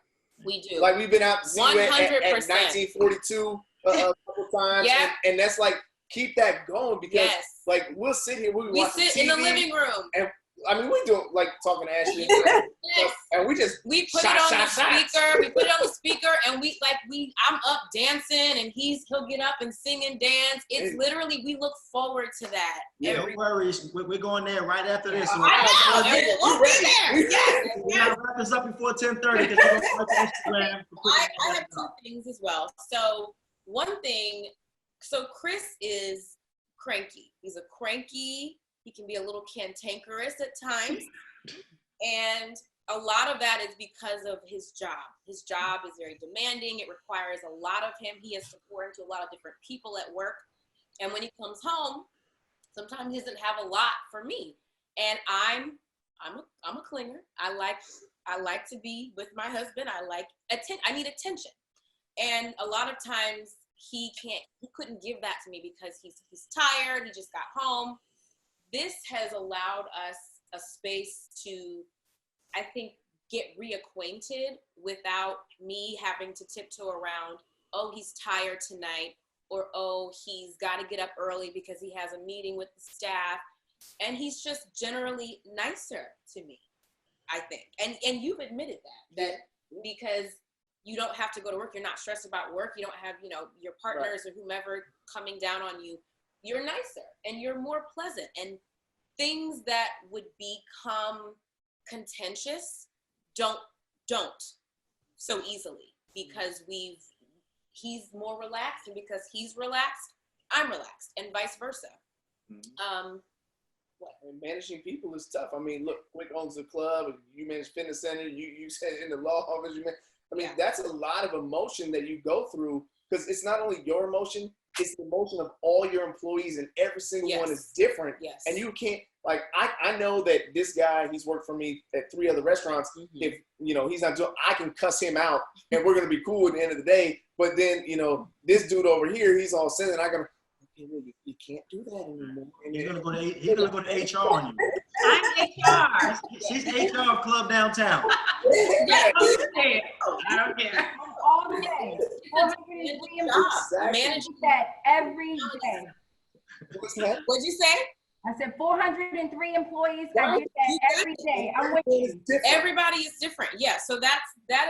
We do.
Like we've been out to see you at 1942 a couple times, and that's like, keep that going because like we'll sit here, we
sit
TV,
in the living room,
and I mean we do like talking to Ashley, and we put it on the
speaker. We put it on the speaker, and I'm up dancing, and he'll get up and sing and dance. It's literally, we look forward to that.
Yeah, don't worry, we're going there right after this. So
I know, we'll be there. Yes.
We're gonna wrap this up before 10:30 because we're going to Instagram.
I have two things as well. So one thing. So Chris is cranky. He's he can be a little cantankerous at times. And a lot of that is because of his job. His job is very demanding. It requires a lot of him. He has to pour into a lot of different people at work. And when he comes home, sometimes he doesn't have a lot for me. And I'm a clinger. I like to be with my husband. I need attention. And a lot of times he couldn't give that to me because he's tired. He just got home. This has allowed us a space to, I think, get reacquainted without me having to tiptoe around, oh, he's tired tonight, or oh, he's got to get up early because he has a meeting with the staff. And he's just generally nicer to me, I think. And you've admitted that because you don't have to go to work. You're not stressed about work. You don't have, your partners or whomever coming down on you. You're nicer and you're more pleasant. And things that would become contentious don't so easily because he's more relaxed, and because he's relaxed, I'm relaxed, and vice versa.
Mm-hmm. And managing people is tough. I mean, look, Quick owns a club, you manage fitness center, you said in the law office, that's a lot of emotion that you go through, because it's not only your emotion, it's the emotion of all your employees, and every single one is different.
Yes.
And you can't, I know that this guy, he's worked for me at 3 other restaurants. Mm-hmm. If, he's not doing, I can cuss him out and we're going to be cool at the end of the day. But then, this dude over here, he's all saying, you can't do that anymore. And he's gonna go to HR on you.
I'm HR.
She's HR club downtown.
I don't care.
All day. 403 employees.
Managing
that every day.
What'd you say?
I said 403 employees. I get that every day. I'm with you.
Everybody is different. Yeah. So that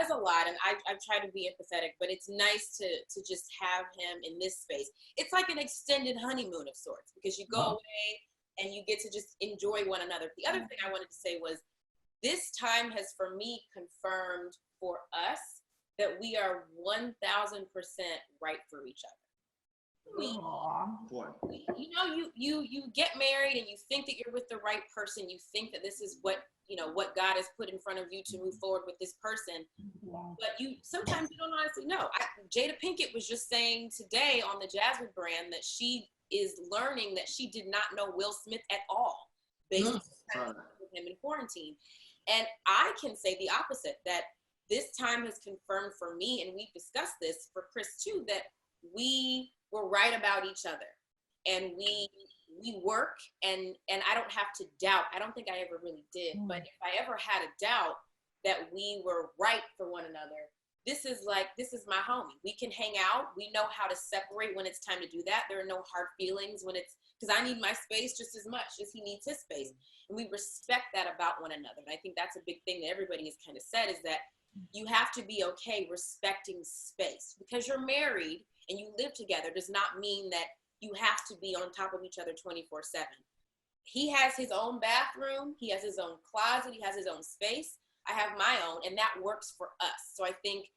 is a lot. And I've tried to be empathetic, but it's nice to just have him in this space. It's like an extended honeymoon of sorts, because you go away and you get to just enjoy one another. The other thing I wanted to say was, this time has, for me, confirmed for us that we are 1,000% right for each other. You get married and you think that you're with the right person. You think that this is what God has put in front of you to move forward with this person. But sometimes you don't honestly know. Jada Pinkett was just saying today on the Jasmine brand that she is learning that she did not know Will Smith at all based on with him in quarantine. And I can say the opposite, that this time has confirmed for me, and we've discussed this for Chris too, that we were right about each other. And we work, and I don't have to doubt. I don't think I ever really did, but if I ever had a doubt that we were right for one another, this is my homie. We can hang out. We know how to separate when it's time to do that. There are no hard feelings when it's, because I need my space just as much as he needs his space. And we respect that about one another. And I think that's a big thing that everybody has kind of said, is that you have to be okay respecting space. Because you're married and you live together does not mean that you have to be on top of each other 24/7. He has his own bathroom. He has his own closet. He has his own space. I have my own, and that works for us. So I think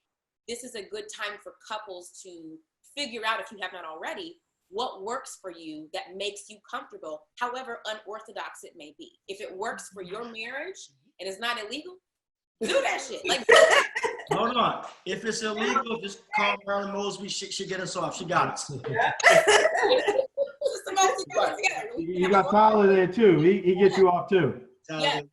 this is a good time for couples to figure out, if you have not already, what works for you that makes you comfortable, however unorthodox it may be. If it works for your marriage and it's not illegal, do that shit. Like,
Hold on. If it's illegal, just call Marilyn Mosby. She get us off. She got us.
You got Tyler there too. He gets you off too.
Yeah. And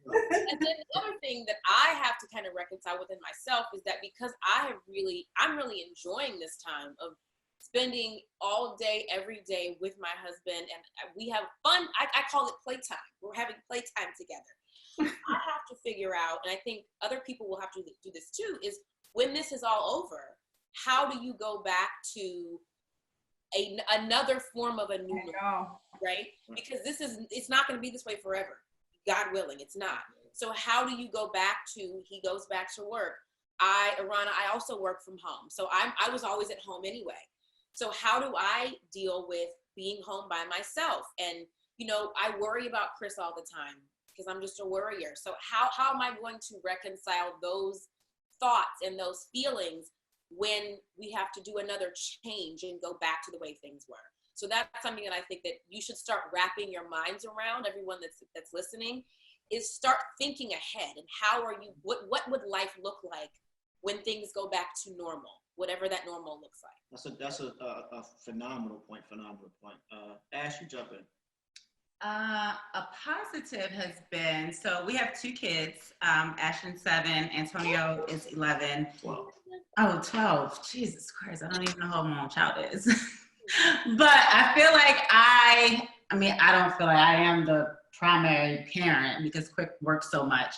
then the other thing that I have to kind of reconcile within myself is that because I'm really enjoying this time of spending all day, every day with my husband, and we have fun. I call it playtime. We're having playtime together. I have to figure out, and I think other people will have to do this too, is when this is all over, how do you go back to another form of a new normal, right? Because it's not going to be this way forever. God willing, it's not. So how do you go back to, he goes back to work. Erana, I also work from home. So I was always at home anyway. So how do I deal with being home by myself? And, I worry about Chris all the time because I'm just a worrier. So how am I going to reconcile those thoughts and those feelings when we have to do another change and go back to the way things were? So that's something that I think that you should start wrapping your minds around, everyone that's listening, is start thinking ahead. And what would life look like when things go back to normal, whatever that normal looks like?
That's a phenomenal point. Ash, you jump in.
A positive has been, so we have 2 kids, Ashton 7, Antonio is 11.
12.
Oh, 12. Jesus Christ, I don't even know how old my own child is. But I feel like I don't feel like I am the primary parent because Quick works so much.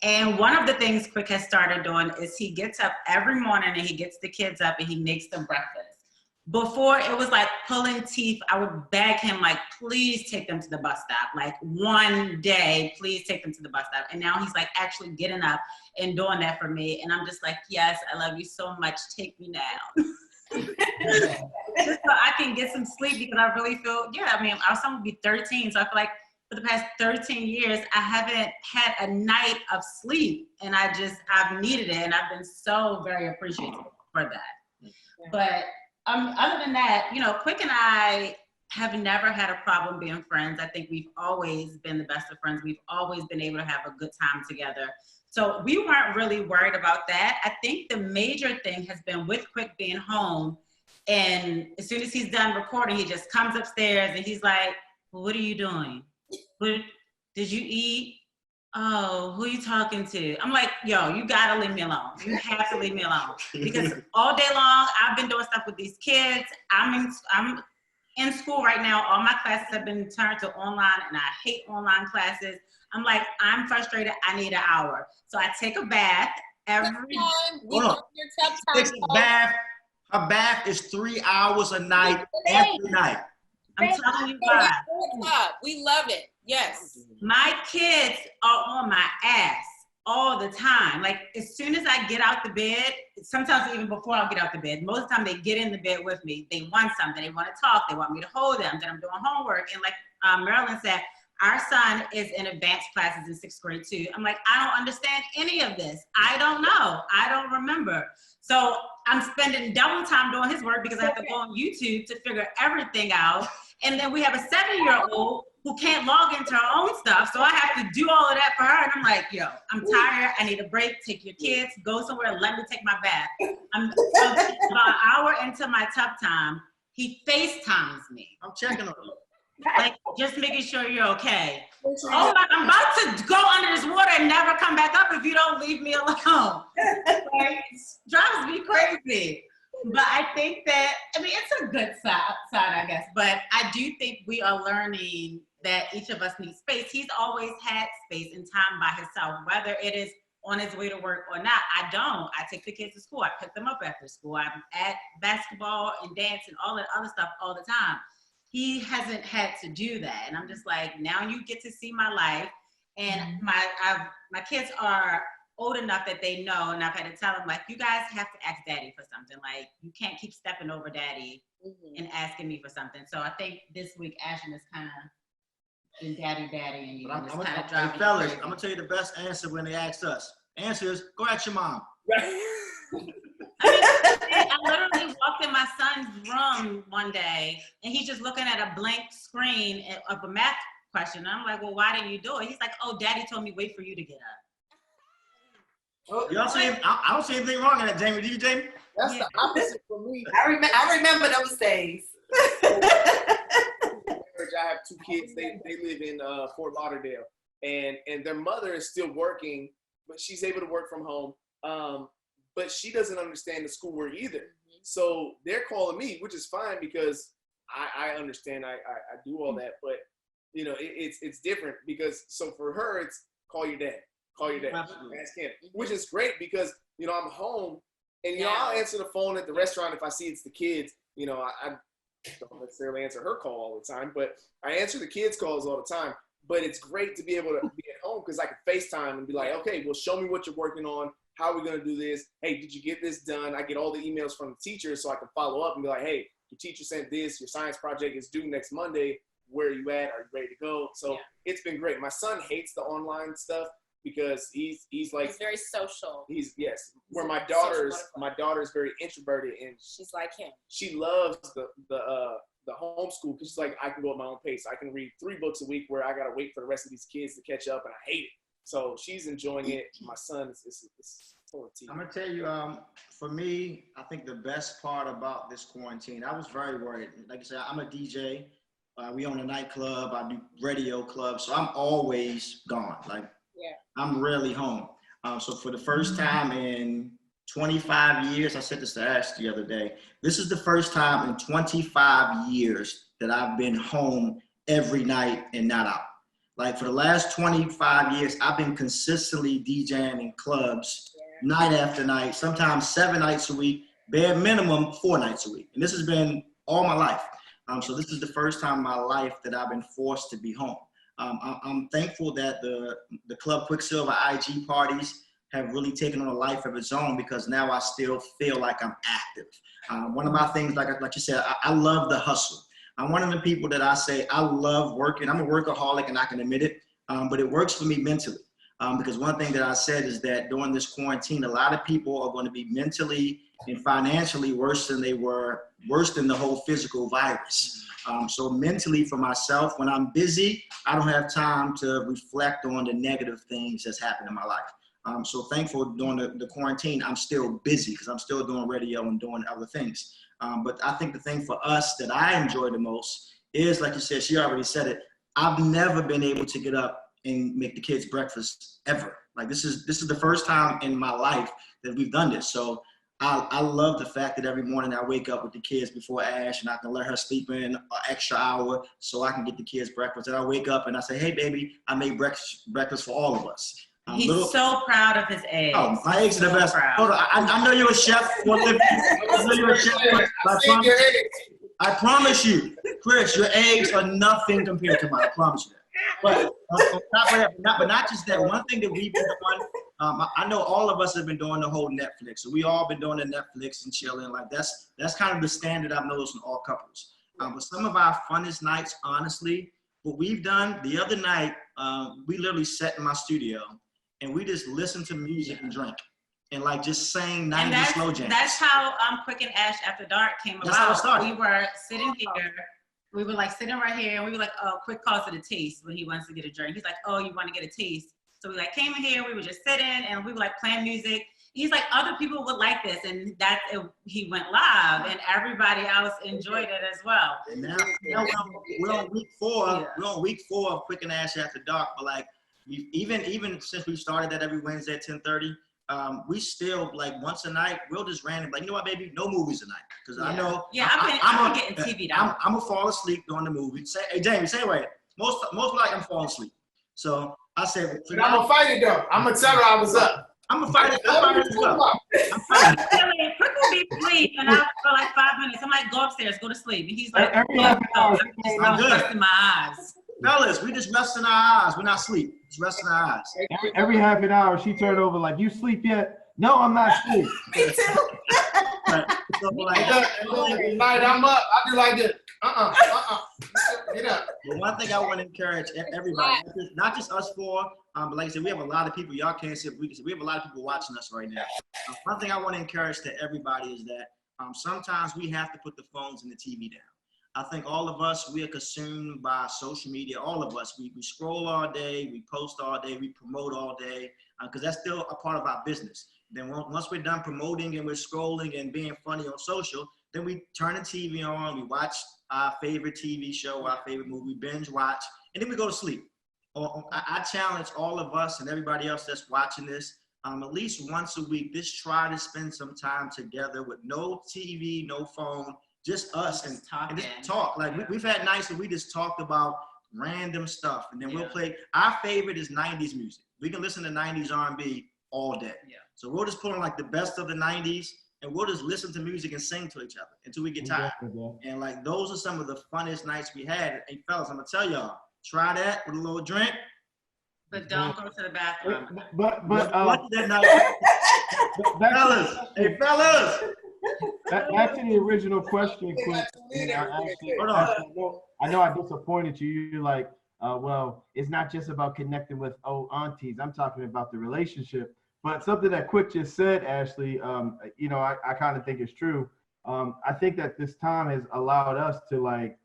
And one of the things Quick has started doing is he gets up every morning and he gets the kids up and he makes them breakfast. Before, it was like pulling teeth. I would beg him, like, please take them to the bus stop. Like, one day, please take them to the bus stop. And now he's like actually getting up and doing that for me. And I'm just like, yes, I love you so much. Take me now. Just so I can get some sleep, because I really feel, our son will be 13. So I feel like for the past 13 years, I haven't had a night of sleep. And I've needed it. And I've been so very appreciative for that. Yeah. But other than that, Quick and I have never had a problem being friends. I think we've always been the best of friends. We've always been able to have a good time together. So we weren't really worried about that. I think the major thing has been with Quick being home, and as soon as he's done recording, he just comes upstairs and he's like, well, what are you doing? Did you eat? Oh, who are you talking to? I'm like, yo, you gotta leave me alone. You have to leave me alone. Because all day long, I've been doing stuff with these kids. I'm in school right now. All my classes have been turned to online, and I hate online classes. I'm like, I'm frustrated. I need an hour. So I take a bath every
Hold on. Takes a bath. Her bath is 3 hours a night, every night.
I'm telling you guys.
We love it. Yes.
My kids are on my ass all the time. Like, as soon as I get out the bed, sometimes even before I get out the bed, most of the time they get in the bed with me. They want something. They want to talk. They want me to hold them. Then I'm doing homework. And like Marilyn said, our son is in advanced classes in 6th grade too. I'm like, I don't understand any of this. I don't know. I don't remember. So I'm spending double time doing his work because I have to go on YouTube to figure everything out. And then we have a 7-year-old who can't log into her own stuff. So I have to do all of that for her. And I'm like, yo, I'm tired. I need a break. Take your kids, go somewhere, let me take my bath. About an hour into my tough time, he FaceTimes me.
I'm checking on you.
Like, just making sure you're okay. Oh, like, I'm about to go under this water and never come back up if you don't leave me alone. Like, it drives me crazy. But I think that, I mean, it's a good side, I guess. But I do think we are learning that each of us needs space. He's always had space and time by himself, whether it is on his way to work or not. I don't. I take the kids to school. I pick them up after school. I'm at basketball and dance and all that other stuff all the time. He hasn't had to do that. And I'm just like, now you get to see my life. And my kids are old enough that they know, and I've had to tell them, like, you guys have to ask daddy for something. Like, you can't keep stepping over daddy and asking me for something. So I think this week Ashton has kind of been daddy, and you know, kind of driving.
Fellas, I'm gonna tell you the best answer when they asked us. Answer is, go ask your mom.
I literally walked in my son's room one day, and he's just looking at a blank screen of a math question. And I'm like, well, why didn't you do it? He's like, oh, daddy told me wait for you to get up.
Y'all see, I don't see anything wrong in that, Jamie. Do you, Jamie?
That's the opposite for me.
I remember those days.
I have 2 kids. They live in Fort Lauderdale, and their mother is still working, but she's able to work from home. But she doesn't understand the schoolwork either. So they're calling me, which is fine because I understand. I do all that, but you know, it's different because so for her it's call your dad. Call your dad, ask him, which is great because, you know, I'm home and, you know, I'll answer the phone at the restaurant if I see it's the kids. You know, I don't necessarily answer her call all the time, but I answer the kids' calls all the time. But it's great to be able to be at home because I can FaceTime and be like, okay, well, show me what you're working on. How are we going to do this? Hey, did you get this done? I get all the emails from the teachers so I can follow up and be like, hey, your teacher sent this. Your science project is due next Monday. Where are you at? Are you ready to go? So it's been great. My son hates the online stuff because he's like
he's very social.
Where my daughter's very introverted and
she's like him.
She loves the homeschool because she's like, I can go at my own pace. I can read 3 books a week where I gotta wait for the rest of these kids to catch up, and I hate it. So she's enjoying it. My son is full of tea.
I'm gonna tell you, for me, I think the best part about this quarantine, I was very worried. Like I said, I'm a DJ. We own a nightclub. I do radio clubs, so I'm always gone. Like, I'm rarely home. So for the first time in 25 years, I said this to Ash the other day, this is the first time in 25 years that I've been home every night and not out. Like for the last 25 years, I've been consistently DJing in clubs night after night, sometimes 7 nights a week, bare minimum 4 nights a week. And this has been all my life. So this is the first time in my life that I've been forced to be home. I'm thankful that the Club Quicksilva IG parties have really taken on a life of its own because now I still feel like I'm active. One of my things, like you said, I love the hustle. I'm one of the people that I say I love working. I'm a workaholic and I can admit it, but it works for me mentally. Because one thing that I said is that during this quarantine, a lot of people are going to be mentally and financially worse than the whole physical virus. So mentally for myself, when I'm busy, I don't have time to reflect on the negative things that's happened in my life. So thankful during the quarantine, I'm still busy because I'm still doing radio and doing other things. But I think the thing for us that I enjoy the most is, like you said, she already said it, I've never been able to get up and make the kids breakfast ever. Like this is the first time in my life that we've done this. So I love the fact that every morning I wake up with the kids before Ash and I can let her sleep in an extra hour so I can get the kids breakfast. And I wake up and I say, hey baby, I made breakfast for all of us.
He's so proud of his eggs.
Oh, my eggs are the best. Hold on, I know you're a chef for a living. I know you're a chef. I promise you, Chris, your eggs are nothing compared to mine. I promise you that. But on top of that, but not just that. One thing that we've been doing, I know all of us have been doing the whole Netflix. So we all been doing the Netflix and chilling. Like that's kind of the standard I've noticed in all couples. But some of our funnest nights, honestly, what we've done the other night, we literally sat in my studio and we just listened to music and drank. And like just sang 90s slow jams.
That's how Quick and Ash After Dark came about.
That's how it started.
We were sitting here. We were like sitting right here and we were like, oh, Quick calls it a taste when he wants to get a drink. He's like, oh, you want to get a taste? So we like came in here, we were just sitting and we were like playing music. he's like, other people would like this, and he went live, and everybody else enjoyed it as well.
And now we're on week 4. Yeah. We're on week 4 of Quick and Ash After Dark. But like, even since we started that every Wednesday at 10:30, we still like once a night we'll just random like, you know what, baby, no movies tonight, because I know I'm getting TV down. I'm gonna fall asleep during the movie. Say, hey Jamie, say what? Most like I'm falling asleep. So I said,
but I'm gonna fight it though. I'm gonna tell her I was up.
I'm gonna fight it. I'm as well.
Quick will be asleep, and I'll for like 5 minutes. I'm like, go upstairs, go to sleep, and he's like, I'm just resting my eyes.
Fellas, we just resting our eyes. We're not asleep. Just resting our eyes.
Every half an hour, she turned over like, you sleep yet? No, I'm not asleep.
Me too.
So like,
night I'm up. I do like this. Get up.
But one thing I want to encourage everybody, not just us 4, but like I said, we have a lot of people. Y'all can't see it. We have a lot of people watching us right now. One thing I want to encourage to everybody is that sometimes we have to put the phones and the TV down. I think all of us, we are consumed by social media. All of us, we scroll all day, we post all day, we promote all day, because that's still a part of our business. Then once we're done promoting and we're scrolling and being funny on social, then we turn the TV on, we watch our favorite TV show, our favorite movie, binge watch, and then we go to sleep. I challenge all of us and everybody else that's watching this, at least once a week, just try to spend some time together with no TV, no phone, just us and just talk. Like we've had nights where we just talked about random stuff, and then we'll play. Our favorite is 90s music. We can listen to 90s R&B all day. Yeah. So we'll just put on like the best of the 90s, and we'll just listen to music and sing to each other until we get tired. And like those are some of the funnest nights we had. Hey fellas, I'm gonna tell y'all, try that with a little drink.
But don't go to the bathroom.
But
that night, fellas, hey fellas.
Back to the original question, Quick. I know I disappointed you. You're like, well, it's not just about connecting with old aunties. I'm talking about the relationship. But something that Quick just said, Ashley, I kind of think it's true. I think that this time has allowed us to like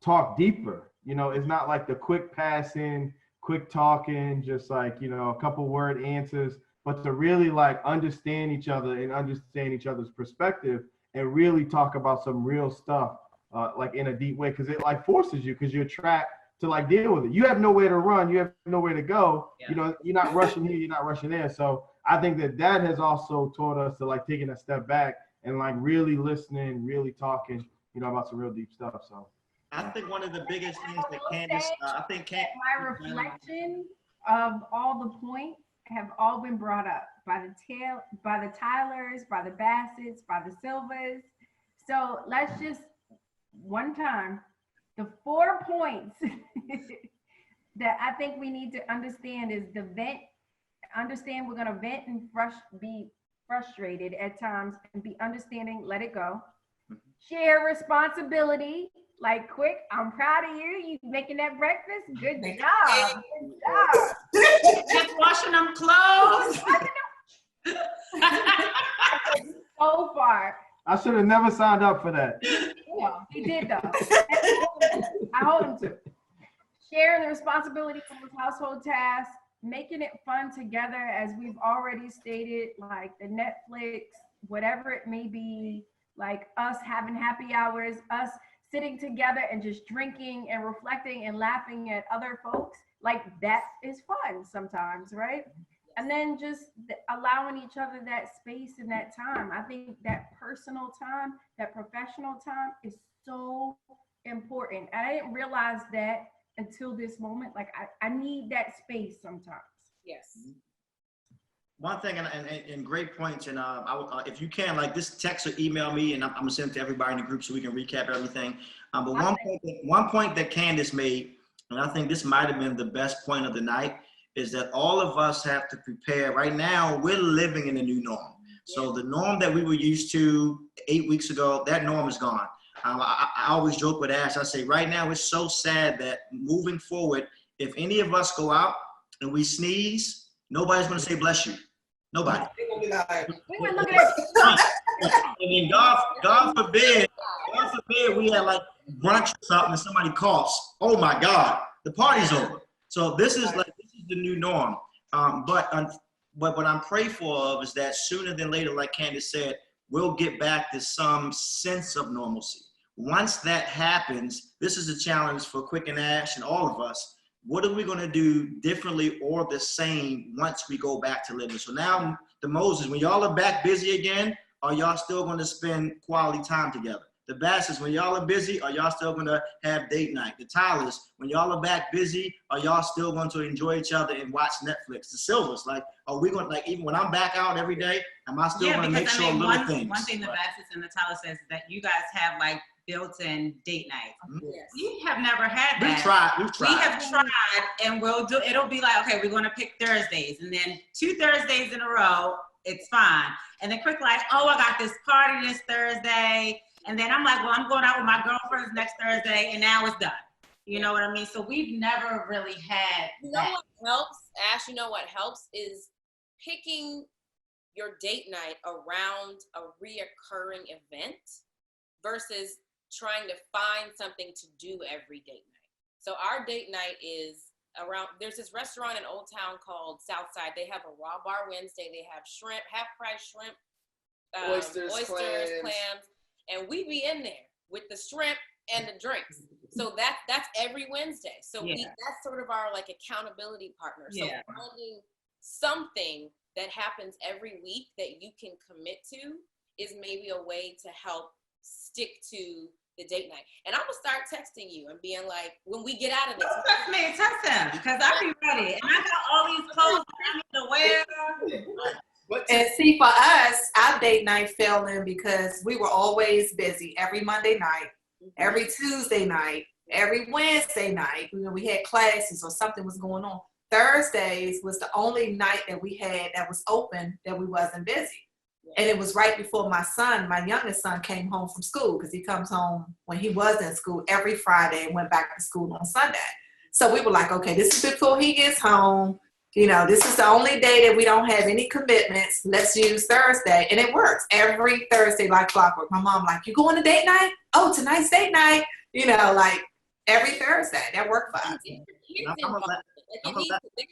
talk deeper. It's not like the quick passing, quick talking, just like, a couple word answers, but to really like understand each other and understand each other's perspective and really talk about some real stuff, like in a deep way, because it like forces you, because you're trapped to like deal with it. You have nowhere to run, you have nowhere to go. Yeah. You're not rushing here, you're not rushing there. So I think that has also taught us to like taking a step back and like really listening, really talking, about some real deep stuff. So
I think one of the biggest things that Candiace,
my reflection of all the points have all been brought up by the Tylers, by the Bassets, by the Silvas. So let's just one time, the 4 points that I think we need to understand is the vent. Understand we're gonna vent and be frustrated at times, and be understanding, let it go. Share responsibility. Like, Quick, I'm proud of you. You making that breakfast? Good job. Good job.
Just washing them clothes.
So far.
I should have never signed up for that.
Yeah, he did though. I hold him to. Sharing the responsibility for his household tasks, making it fun together, as we've already stated, like the Netflix, whatever it may be, like us having happy hours, us sitting together and just drinking and reflecting and laughing at other folks, like that is fun sometimes, right? And then just allowing each other that space and that time. I think that personal time, that professional time is so important. And I didn't realize that until this moment. Like I need that space sometimes.
Yes.
One thing, and great points, and if you can, like, just text or email me, and I'm gonna send it to everybody in the group so we can recap everything. But one point that Candiace made, and I think this might have been the best point of the night, is that all of us have to prepare. Right now, we're living in a new norm. So the norm that we were used to 8 weeks ago, that norm is gone. I always joke with Ash. I say, right now, it's so sad that moving forward, if any of us go out and we sneeze, nobody's gonna say bless you. Nobody.
We were looking at
I mean, God forbid we had like brunch or something and somebody coughs. Oh my God, the party's over. So this is the new norm. But But what I'm prayerful of is that sooner than later, like Candiace said, we'll get back to some sense of normalcy. Once that happens, this is a challenge for Quick and Ash and all of us. What are we going to do differently or the same once we go back to living? So now, the Moses, when y'all are back busy again, are y'all still going to spend quality time together? The Bassets, when y'all are busy, are y'all still going to have date night? The Tylers, when y'all are back busy, are y'all still going to enjoy each other and watch Netflix? The Silvers, like, are we going to, like, even when I'm back out every day, am I still going to make sure little things?
One thing the Bassets and the Tylers says is that you guys have like built-in date nights.
Yes.
We have never had that.
We've tried.
We have tried, and it'll be like, okay, we're going to pick Thursdays, and then 2 Thursdays in a row, it's fine. And then Quick like, oh, I got this party this Thursday. And then I'm like, well, I'm going out with my girlfriends next Thursday, and now it's done. You know what I mean? So we've never really had that.
What helps, Ash, you know what helps is picking your date night around a reoccurring event versus trying to find something to do every date night. So our date night is around, there's this restaurant in Old Town called Southside. They have a raw bar Wednesday. They have shrimp, half-price shrimp, oysters, clams. And we be in there with the shrimp and the drinks. So that's every Wednesday. So that's sort of our like accountability partner. So finding something that happens every week that you can commit to is maybe a way to help stick to the date night. And I'm gonna start texting you and being like, when we get out of this.
Text me, text him, because I'll be ready. And I got all these clothes I need to wear.
And see, for us, our date night fell in because we were always busy every Monday night, every Tuesday night, every Wednesday night. You know, we had classes or something was going on. Thursdays was the only night that we had that was open that we wasn't busy. And it was right before my youngest son came home from school, because he comes home when he was in school every Friday and went back to school on Sunday. So we were like, okay, this is before he gets home. You know, this is the only day that we don't have any commitments. Let's use Thursday. And it works every Thursday like clockwork. My mom like, you going to date night? Oh, tonight's date night. You know, like every Thursday. That worked for us.
They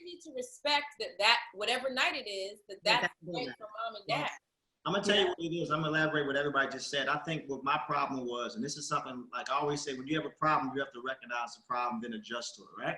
need to respect that whatever night it is, that's right for mom and dad.
I'm going to tell you what it is. I'm going to elaborate what everybody just said. I think what my problem was, and this is something like I always say, when you have a problem, you have to recognize the problem, then adjust to it, right?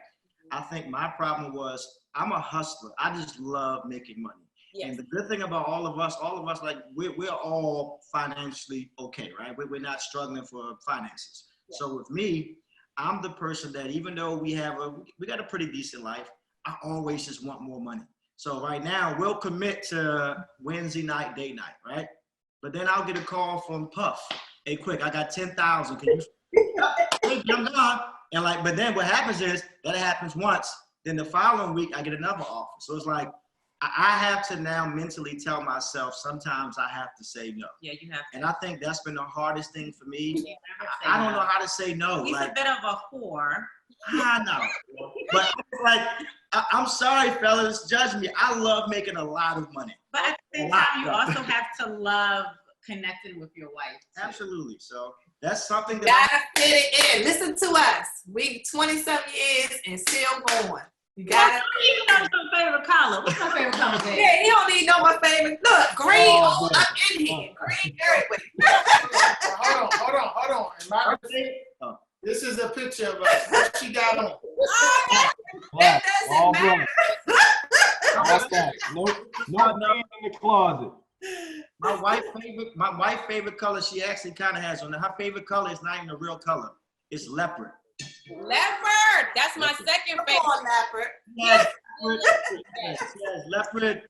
I think my problem was I'm a hustler. I just love making money. Yes. And the good thing about all of us, like we're all financially okay, right? We're not struggling for finances. Yes. So with me, I'm the person that even though we got a pretty decent life, I always just want more money. So right now we'll commit to Wednesday night, date night, right? But then I'll get a call from Puff. Hey, Quick, I got 10,000. Can you? I'm gone. And like, but then what happens is that happens once. Then the following week I get another offer. So it's like I have to now mentally tell myself sometimes I have to say no.
Yeah, you have to.
And I think that's been the hardest thing for me.
Yeah,
I don't know how to say no.
He's
like,
a bit of a whore.
I know. But like, I'm sorry, fellas, judge me. I love making a lot of money.
But at the same time, you also have to love connecting with your wife. Too.
Absolutely. So that's something that
gotta fit it in. Listen to us. We 20-something years and still going. You gotta.
You know my favorite color. What's my favorite color, babe?
Yeah, he don't even know my favorite. Look, green all up in here. Green everywhere.
Hold on. Am I This is a picture of us. What she got on?
That doesn't matter.
What's that? No in the closet.
My wife's favorite color, she actually kind of has on. Her favorite color is not even a real color. It's leopard.
Leopard. That's my second favorite.
Come on, leopard.
Yes, leopard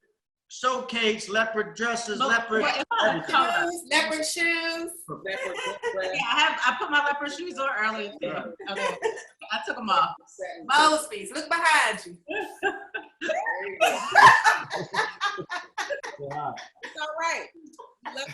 showcase, leopard dresses, leopard.
Leopard shoes.
Yeah, I put my leopard shoes on earlier today. Okay. I took them off.
Mosby's, look behind you.
It's all right. Look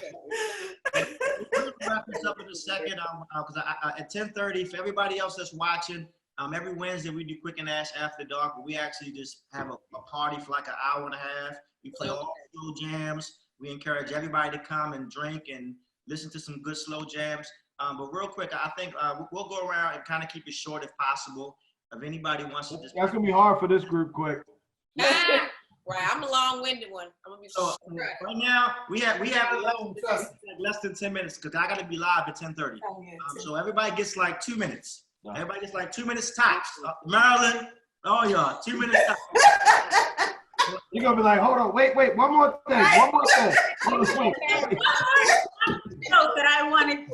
We'll wrap this up in a second because at 10:30, for everybody else that's watching, every Wednesday we do Quick and Ash After Dark, but we actually just have a party for like an hour and a half. We play all slow jams. We encourage everybody to come and drink and listen to some good slow jams. But real quick, I think we'll go around and kind of keep it short if possible. If anybody wants to just...
That's going to be hard for this group, Quick.
Right, I'm a long-winded one. I'm gonna be
So
short.
right now we have less than 10 minutes because I got to be live at 10:30. So everybody gets like 2 minutes. Everybody gets like 2 minutes tops. Marilyn, oh yeah, 2 minutes tops.
You're gonna be like, hold on, wait, one more thing.
No, that I wanted.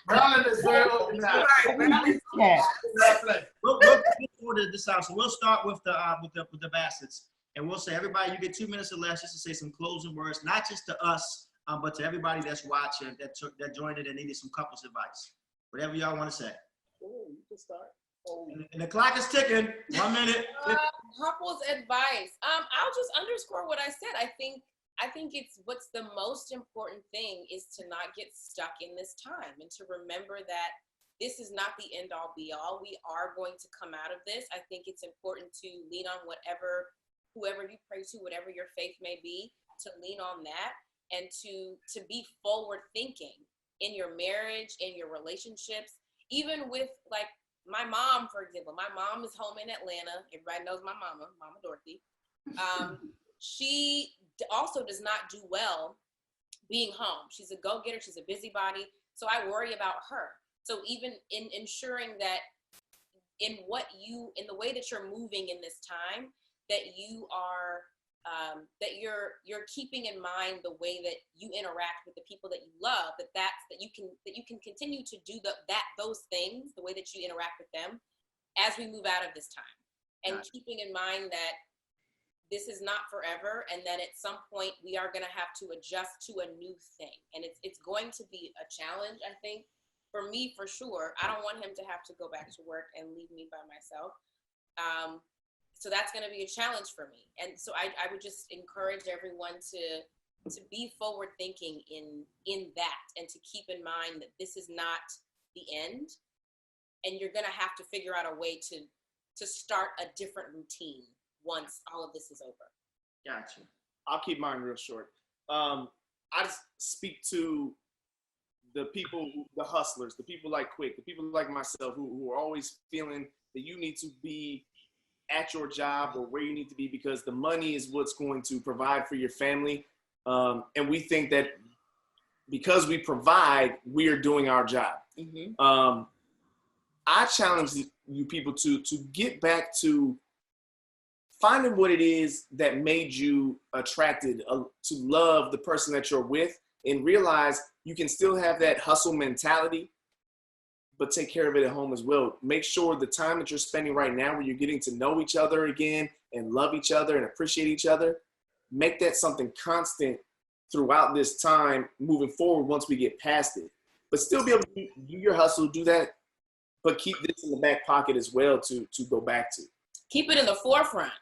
Marilyn is very organized.
We'll order this out. So we'll start with the Bassets, and we'll say everybody, you get 2 minutes or less just to say some closing words, not just to us, but to everybody that's watching, that joined it and needed some couples advice. Whatever y'all want to say.
Oh, you can start.
And the clock is ticking. 1 minute.
Couples advice. I'll just underscore what I said. I think it's what's the most important thing is to not get stuck in this time and to remember that this is not the end all be all. We are going to come out of this. I think it's important to lean on whoever you pray to, whatever your faith may be, to lean on that and to be forward thinking in your marriage, in your relationships, even with like my mom, for example. My mom is home in Atlanta. Everybody knows my Mama Dorothy. She also does not do well being home. She's a go-getter. She's a busybody. So I worry about her. So even in ensuring that in the way that you're moving in this time, that you are, that you're keeping in mind the way that you interact with the people that you love, that you can continue to do those things, the way that you interact with them as we move out of this time. And keeping in mind that this is not forever, and that at some point we are going to have to adjust to a new thing. And it's going to be a challenge, I think, for me, for sure. I don't want him to have to go back to work and leave me by myself. So that's going to be a challenge for me. And so I would just encourage everyone to be forward thinking in that, and to keep in mind that this is not the end, and you're going to have to figure out a way to start a different routine once all of this is over.
Gotcha.
I'll keep mine real short. I just speak to the people, the hustlers, the people like Quick, the people like myself who are always feeling that you need to be at your job or where you need to be because the money is what's going to provide for your family. And we think that because we provide, we are doing our job. Mm-hmm. I challenge you people to get back to finding what it is that made you attracted to love the person that you're with, and realize you can still have that hustle mentality, but take care of it at home as well. Make sure the time that you're spending right now where you're getting to know each other again and love each other and appreciate each other, make that something constant throughout this time moving forward once we get past it. But still be able to do your hustle, do that, but keep this in the back pocket as well to go back to.
Keep it in the forefront.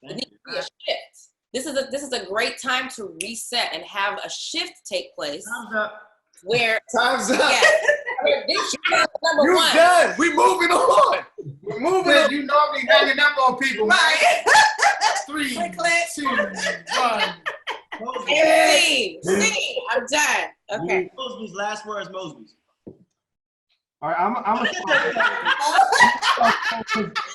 There needs to be a shift. This is a great time to reset and have a shift take place.
Time's up.
Where
Time's up.
Yeah, this is number
You're
one.
done. We moving on. We're moving on.
You normally hanging up on people.
Right.
3, 2, 1.
See, I'm done. Okay.
Mosby's last words, Mosby's.
All right, I'm gonna start.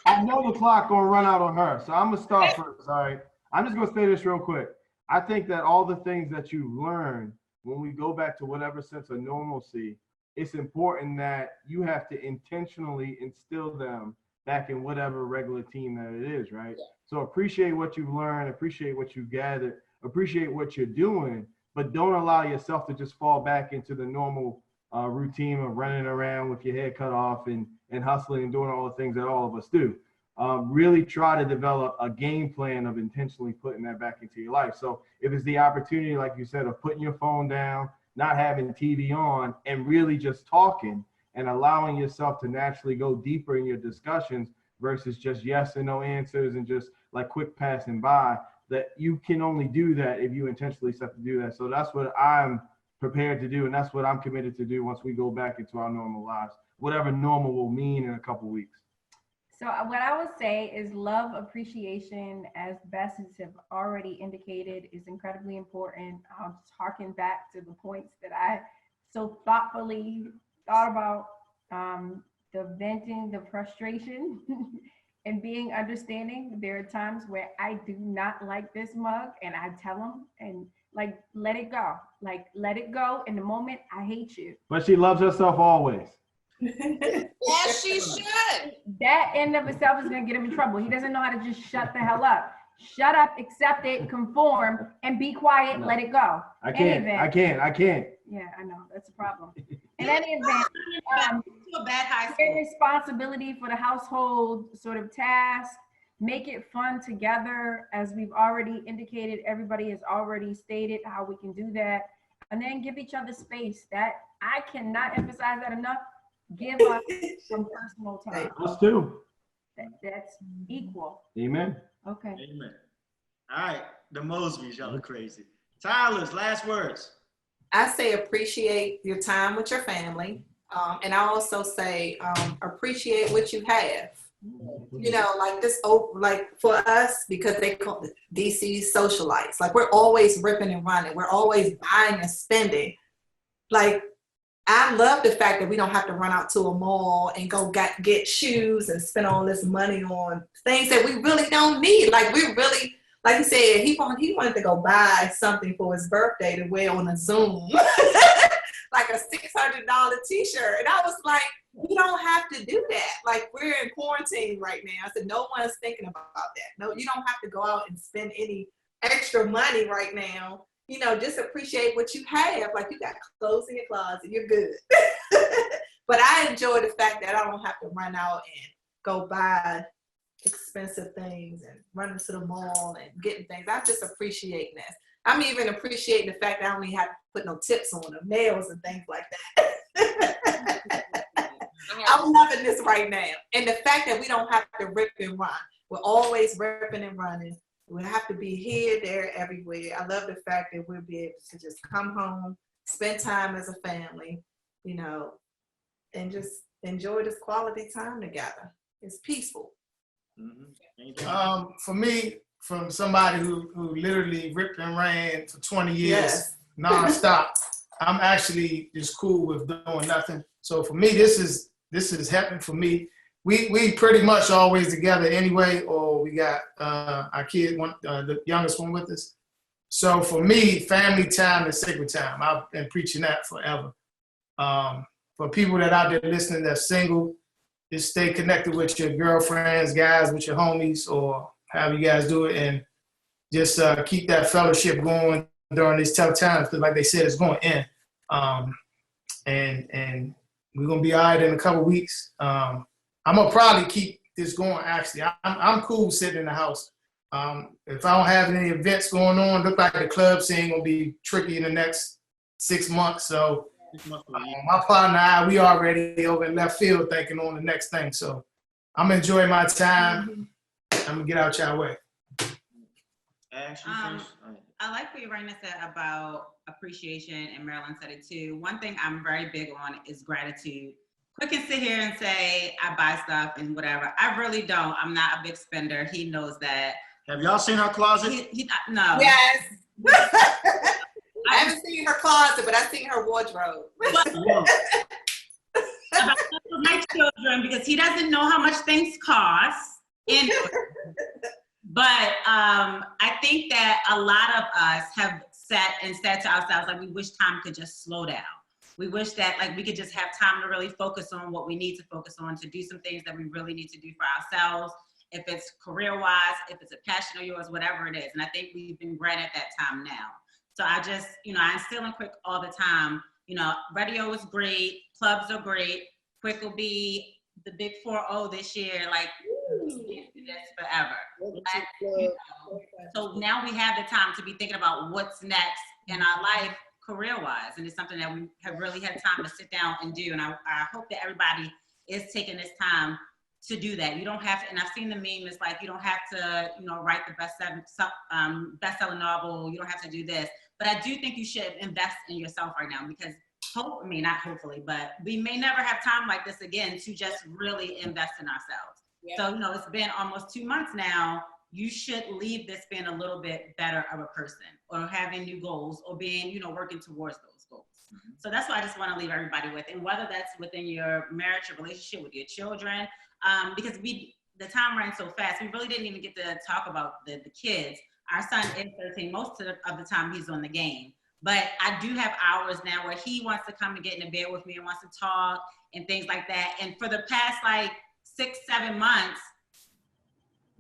I know the clock gonna run out on her, so I'm gonna start first. All right, I'm just gonna say this real quick. I think that all the things that you learn when we go back to whatever sense of normalcy, it's important that you have to intentionally instill them back in whatever regular team that it is, right? Yeah. So appreciate what you've learned, appreciate what you've gathered, appreciate what you're doing, but don't allow yourself to just fall back into the normal routine of running around with your head cut off and hustling and doing all the things that all of us do. Really try to develop a game plan of intentionally putting that back into your life. So if it's the opportunity, like you said, of putting your phone down, not having TV on, and really just talking and allowing yourself to naturally go deeper in your discussions versus just yes and no answers and just like quick passing by, that you can only do that if you intentionally set to do that. So that's what I'm prepared to do, and that's what I'm committed to do once we go back into our normal lives, whatever normal will mean in a couple of weeks.
So what I would say is love, appreciation, as Bassett have already indicated, is incredibly important. I'll just harken back to the points that I so thoughtfully thought about, the venting, the frustration, and being understanding. There are times where I do not like this mug, and I tell them, and like, let it go. Like, let it go. In the moment, I hate you.
But she loves herself always.
As she should.
That in of itself is gonna get him in trouble. He doesn't know how to just shut the hell up. Shut up, accept it, conform, and be quiet.
No.
Let it go.
I can't.
Yeah, I know, that's a problem. In any event,
To a bad high
take
school.
responsibility for the household sort of task. Make it fun together. As we've already indicated, everybody has already stated how we can do that. And then give each other space. That I cannot emphasize that enough. Give us some personal time.
Us too.
That's equal.
Amen.
Okay.
Amen. All right, the Mosbys, y'all are crazy. Tyler's last words.
I say appreciate your time with your family. And I also say appreciate what you have. You know, like this, like for us, because they call it DC socialites. Like we're always ripping and running. We're always buying and spending. Like I love the fact that we don't have to run out to a mall and go get shoes and spend all this money on things that we really don't need. Like we really, like you said, he wanted to go buy something for his birthday to wear on a Zoom, like a $600 t-shirt. And I was like, you don't have to do that. Like we're in quarantine right now. I said, no one's thinking about that. No, you don't have to go out and spend any extra money right now. You know, just appreciate what you have. Like you got clothes in your closet, you're good. But I enjoy the fact that I don't have to run out and go buy expensive things and run into the mall and getting things. I'm just appreciating this. I'm even appreciating the fact that I don't even have to put no tips on them, nails and things like that. I'm loving this right now. And the fact that we don't have to rip and run. We're always ripping and running. We have to be here, there, everywhere. I love the fact that we'll be able to just come home, spend time as a family, you know, and just enjoy this quality time together. It's peaceful.
Mm-hmm.
For me, from somebody who literally ripped and ran for 20 years nonstop, I'm actually just cool with doing nothing. So for me, this is happening for me. We pretty much always together anyway, or we got our kid, the youngest one with us. So for me, family time is sacred time. I've been preaching that forever. For people that out there listening that's single, just stay connected with your girlfriends, guys, with your homies, or however you guys do it, and just keep that fellowship going during these tough times, because like they said, it's going to end. And we're going to be all right in a couple weeks. I'm gonna probably keep this going. Actually, I'm cool sitting in the house. If I don't have any events going on, look like the club scene gonna be tricky in the next 6 months. So my partner and I, we already over in left field thinking on the next thing. So I'm enjoying my time. I'm gonna get out y'all way.
I like what Erana said about appreciation, and Marilyn said it too. One thing I'm very big on is gratitude. Quick can sit here and say, I buy stuff and whatever. I really don't. I'm not a big spender. He knows that.
Have y'all seen our closet?
No.
Yes. I haven't seen her closet, but I've seen her wardrobe.
My children, because he doesn't know how much things cost. But I think that a lot of us have sat and said to ourselves, like, we wish time could just slow down. We wish that like we could just have time to really focus on what we need to focus on, to do some things that we really need to do for ourselves, if it's career-wise, if it's a passion of yours, whatever it is. And I think we've been granted that time now. So I just, I instill in Quick all the time, radio is great, clubs are great, Quick will be the big 4-0 this year, like, this forever. So now we have the time to be thinking about what's next in our life, career-wise, and it's something that we have really had time to sit down and do. And I hope that everybody is taking this time to do that. You don't have to, and I've seen the meme, it's like, you don't have to, write the best-selling novel, you don't have to do this. But I do think you should invest in yourself right now, because not hopefully, but we may never have time like this again to just really invest in ourselves. Yep. So, it's been almost 2 months now. You should leave this being a little bit better of a person, or having new goals, or being, working towards those goals. Mm-hmm. So that's what I just want to leave everybody with. And whether that's within your marriage or relationship with your children, because the time ran so fast. We really didn't even get to talk about the kids. Our son is 13. Most of the time he's on the game. But I do have hours now where he wants to come and get in the bed with me and wants to talk and things like that. And for the past like 6-7 months,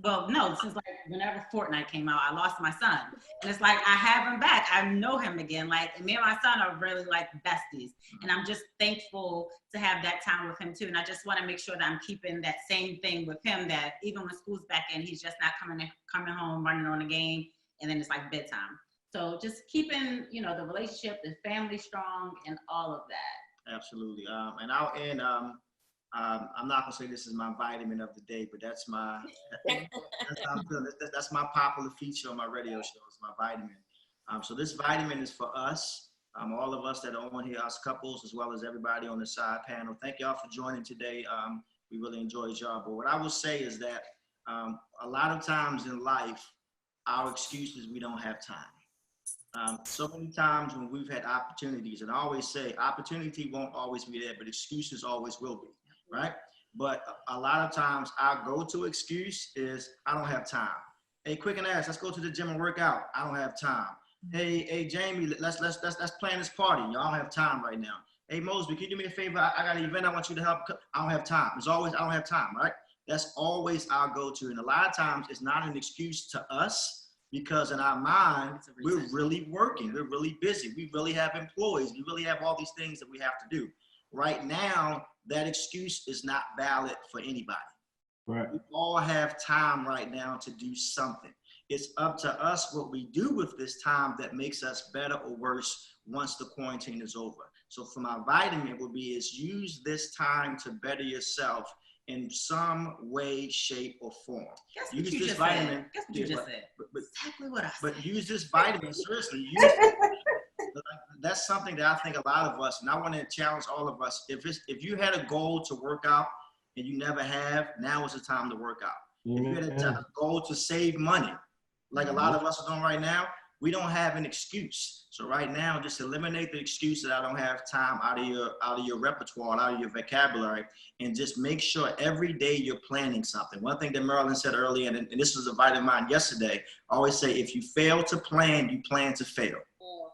well, no, since like whenever Fortnite came out, I lost my son. And it's like, I have him back. I know him again. Like, me and my son are really like besties. And I'm just thankful to have that time with him too. And I just want to make sure that I'm keeping that same thing with him, that even when school's back in, he's just not coming home, running on the game. And then it's like bedtime. So just keeping, you know, the relationship, the family strong and all of that.
Absolutely. And I'll end, I'm not gonna say this is my vitamin of the day, but that's my that's my popular feature on my radio show. It's my vitamin. So this vitamin is for us, all of us that are on here, us couples, as well as everybody on the side panel. Thank y'all for joining today. We really enjoyed y'all. But what I will say is that a lot of times in life, our excuse is we don't have time. So many times when we've had opportunities, and I always say opportunity won't always be there, but excuses always will be, right? But a lot of times our go-to excuse is I don't have time. Hey, quick and ass, let's go to the gym and work out. I don't have time. Hey, Jamie, let's plan this party. Y'all don't have time right now. Hey, Mosby, can you do me a favor? I got an event I want you to help. I don't have time. It's always I don't have time, right? That's always our go-to, and a lot of times it's not an excuse to us. Because in our mind, we're really working, we're really busy, we really have employees, we really have all these things that we have to do. Right now, that excuse is not valid for anybody. Right. We all have time right now to do something. It's up to us what we do with this time that makes us better or worse once the quarantine is over. So for my vitamin would be is use this time to better yourself in some way, shape, or form. Use this vitamin.
Guess what you just said. Exactly what I said.
But use this vitamin, seriously. That's something that I think a lot of us, and I want to challenge all of us, if you had a goal to work out and you never have, now is the time to work out. If you had a goal to save money, like a lot of us are doing right now, we don't have an excuse. So right now, just eliminate the excuse that I don't have time out of your repertoire, out of your vocabulary, and just make sure every day you're planning something. One thing that Marilyn said earlier, and this was a vitamin of mine yesterday, I always say, if you fail to plan, you plan to fail.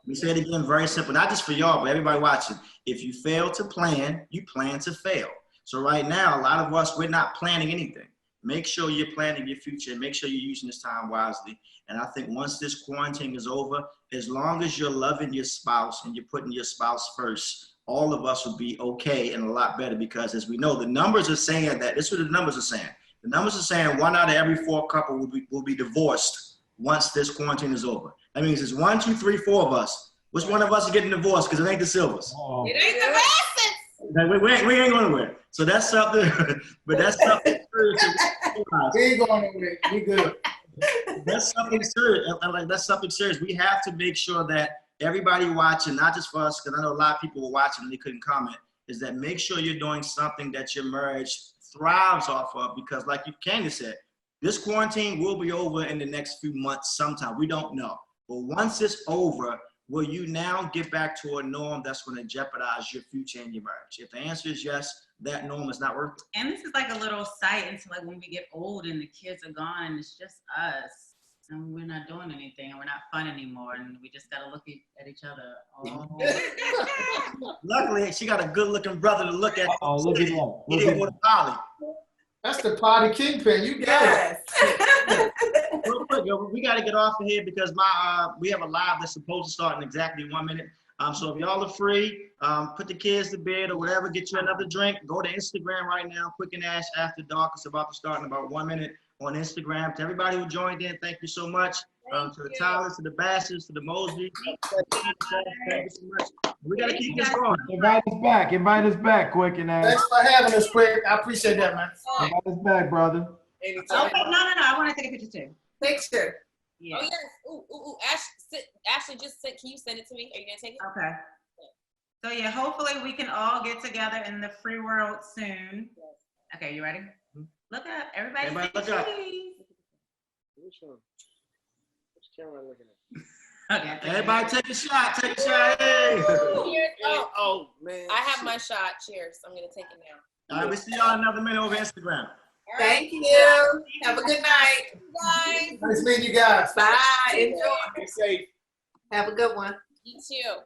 We say it again, very simple, not just for y'all, but everybody watching. If you fail to plan, you plan to fail. So right now, a lot of us, we're not planning anything. Make sure you're planning your future and make sure you're using this time wisely. And I think once this quarantine is over, as long as you're loving your spouse and you're putting your spouse first, all of us will be okay and a lot better, because as we know, the numbers are saying that, this is what the numbers are saying. The numbers are saying 1 out of every 4 couple will be divorced once this quarantine is over. That means it's 1, 2, 3, 4 of us. Which one of us is getting divorced? Because it ain't the Silvers.
Oh. It ain't the Bassets.
We ain't going nowhere. So that's something, but that's something serious.
We ain't going nowhere. We good.
That's something serious. That's something serious. We have to make sure that everybody watching, not just for us, because I know a lot of people were watching and they couldn't comment, is that make sure you're doing something that your marriage thrives off of, because like Candiace said, this quarantine will be over in the next few months sometime. We don't know. But once it's over, will you now get back to a norm that's going to jeopardize your future and your marriage? If the answer is yes, that norm is not worth it.
And this is like a little sight into like when we get old and the kids are gone and it's just us and we're not doing anything and we're not fun anymore and we just got to look at each other. Oh.
Luckily, she got a good-looking brother to look at.
Oh, look at that.
He didn't go to Polly.
That's the party kingpin. You got it.
Real quick, yo, we got to get off of here because we have a live that's supposed to start in exactly 1 minute. So if y'all are free, put the kids to bed or whatever, get you another drink. Go to Instagram right now, Quick and Ash After Dark. It's about to start in about 1 minute on Instagram. To everybody who joined in, thank you so much. To the Tylers, to the Bassets, to the Mosby. Thank you so much. We got to keep this going.
Invite us back. Invite us back, Quick and Ash.
Thanks for having us, Quick. I appreciate that, man.
Invite us back, brother.
Okay, no. I want to take a picture too.
Picture.
Yeah.
Oh, yes. Ooh. Ashley, just can you send it to me? Are you going to take it?
Okay. So, yeah, hopefully we can all get together in the free world soon.
Yes.
Okay, you ready? Look up. Everybody
Look up.
Which one? Which camera am I looking at?
Okay.
Everybody take a shot. Take a shot. Hey.
Cheers.
Oh, man.
I have my shot. Cheers. I'm going to take it now.
All right, we see y'all in another minute over Instagram.
Thank you. Have a good night.
Bye.
Nice meeting you guys.
Bye. Enjoy.
Be safe.
Have a good one.
You too.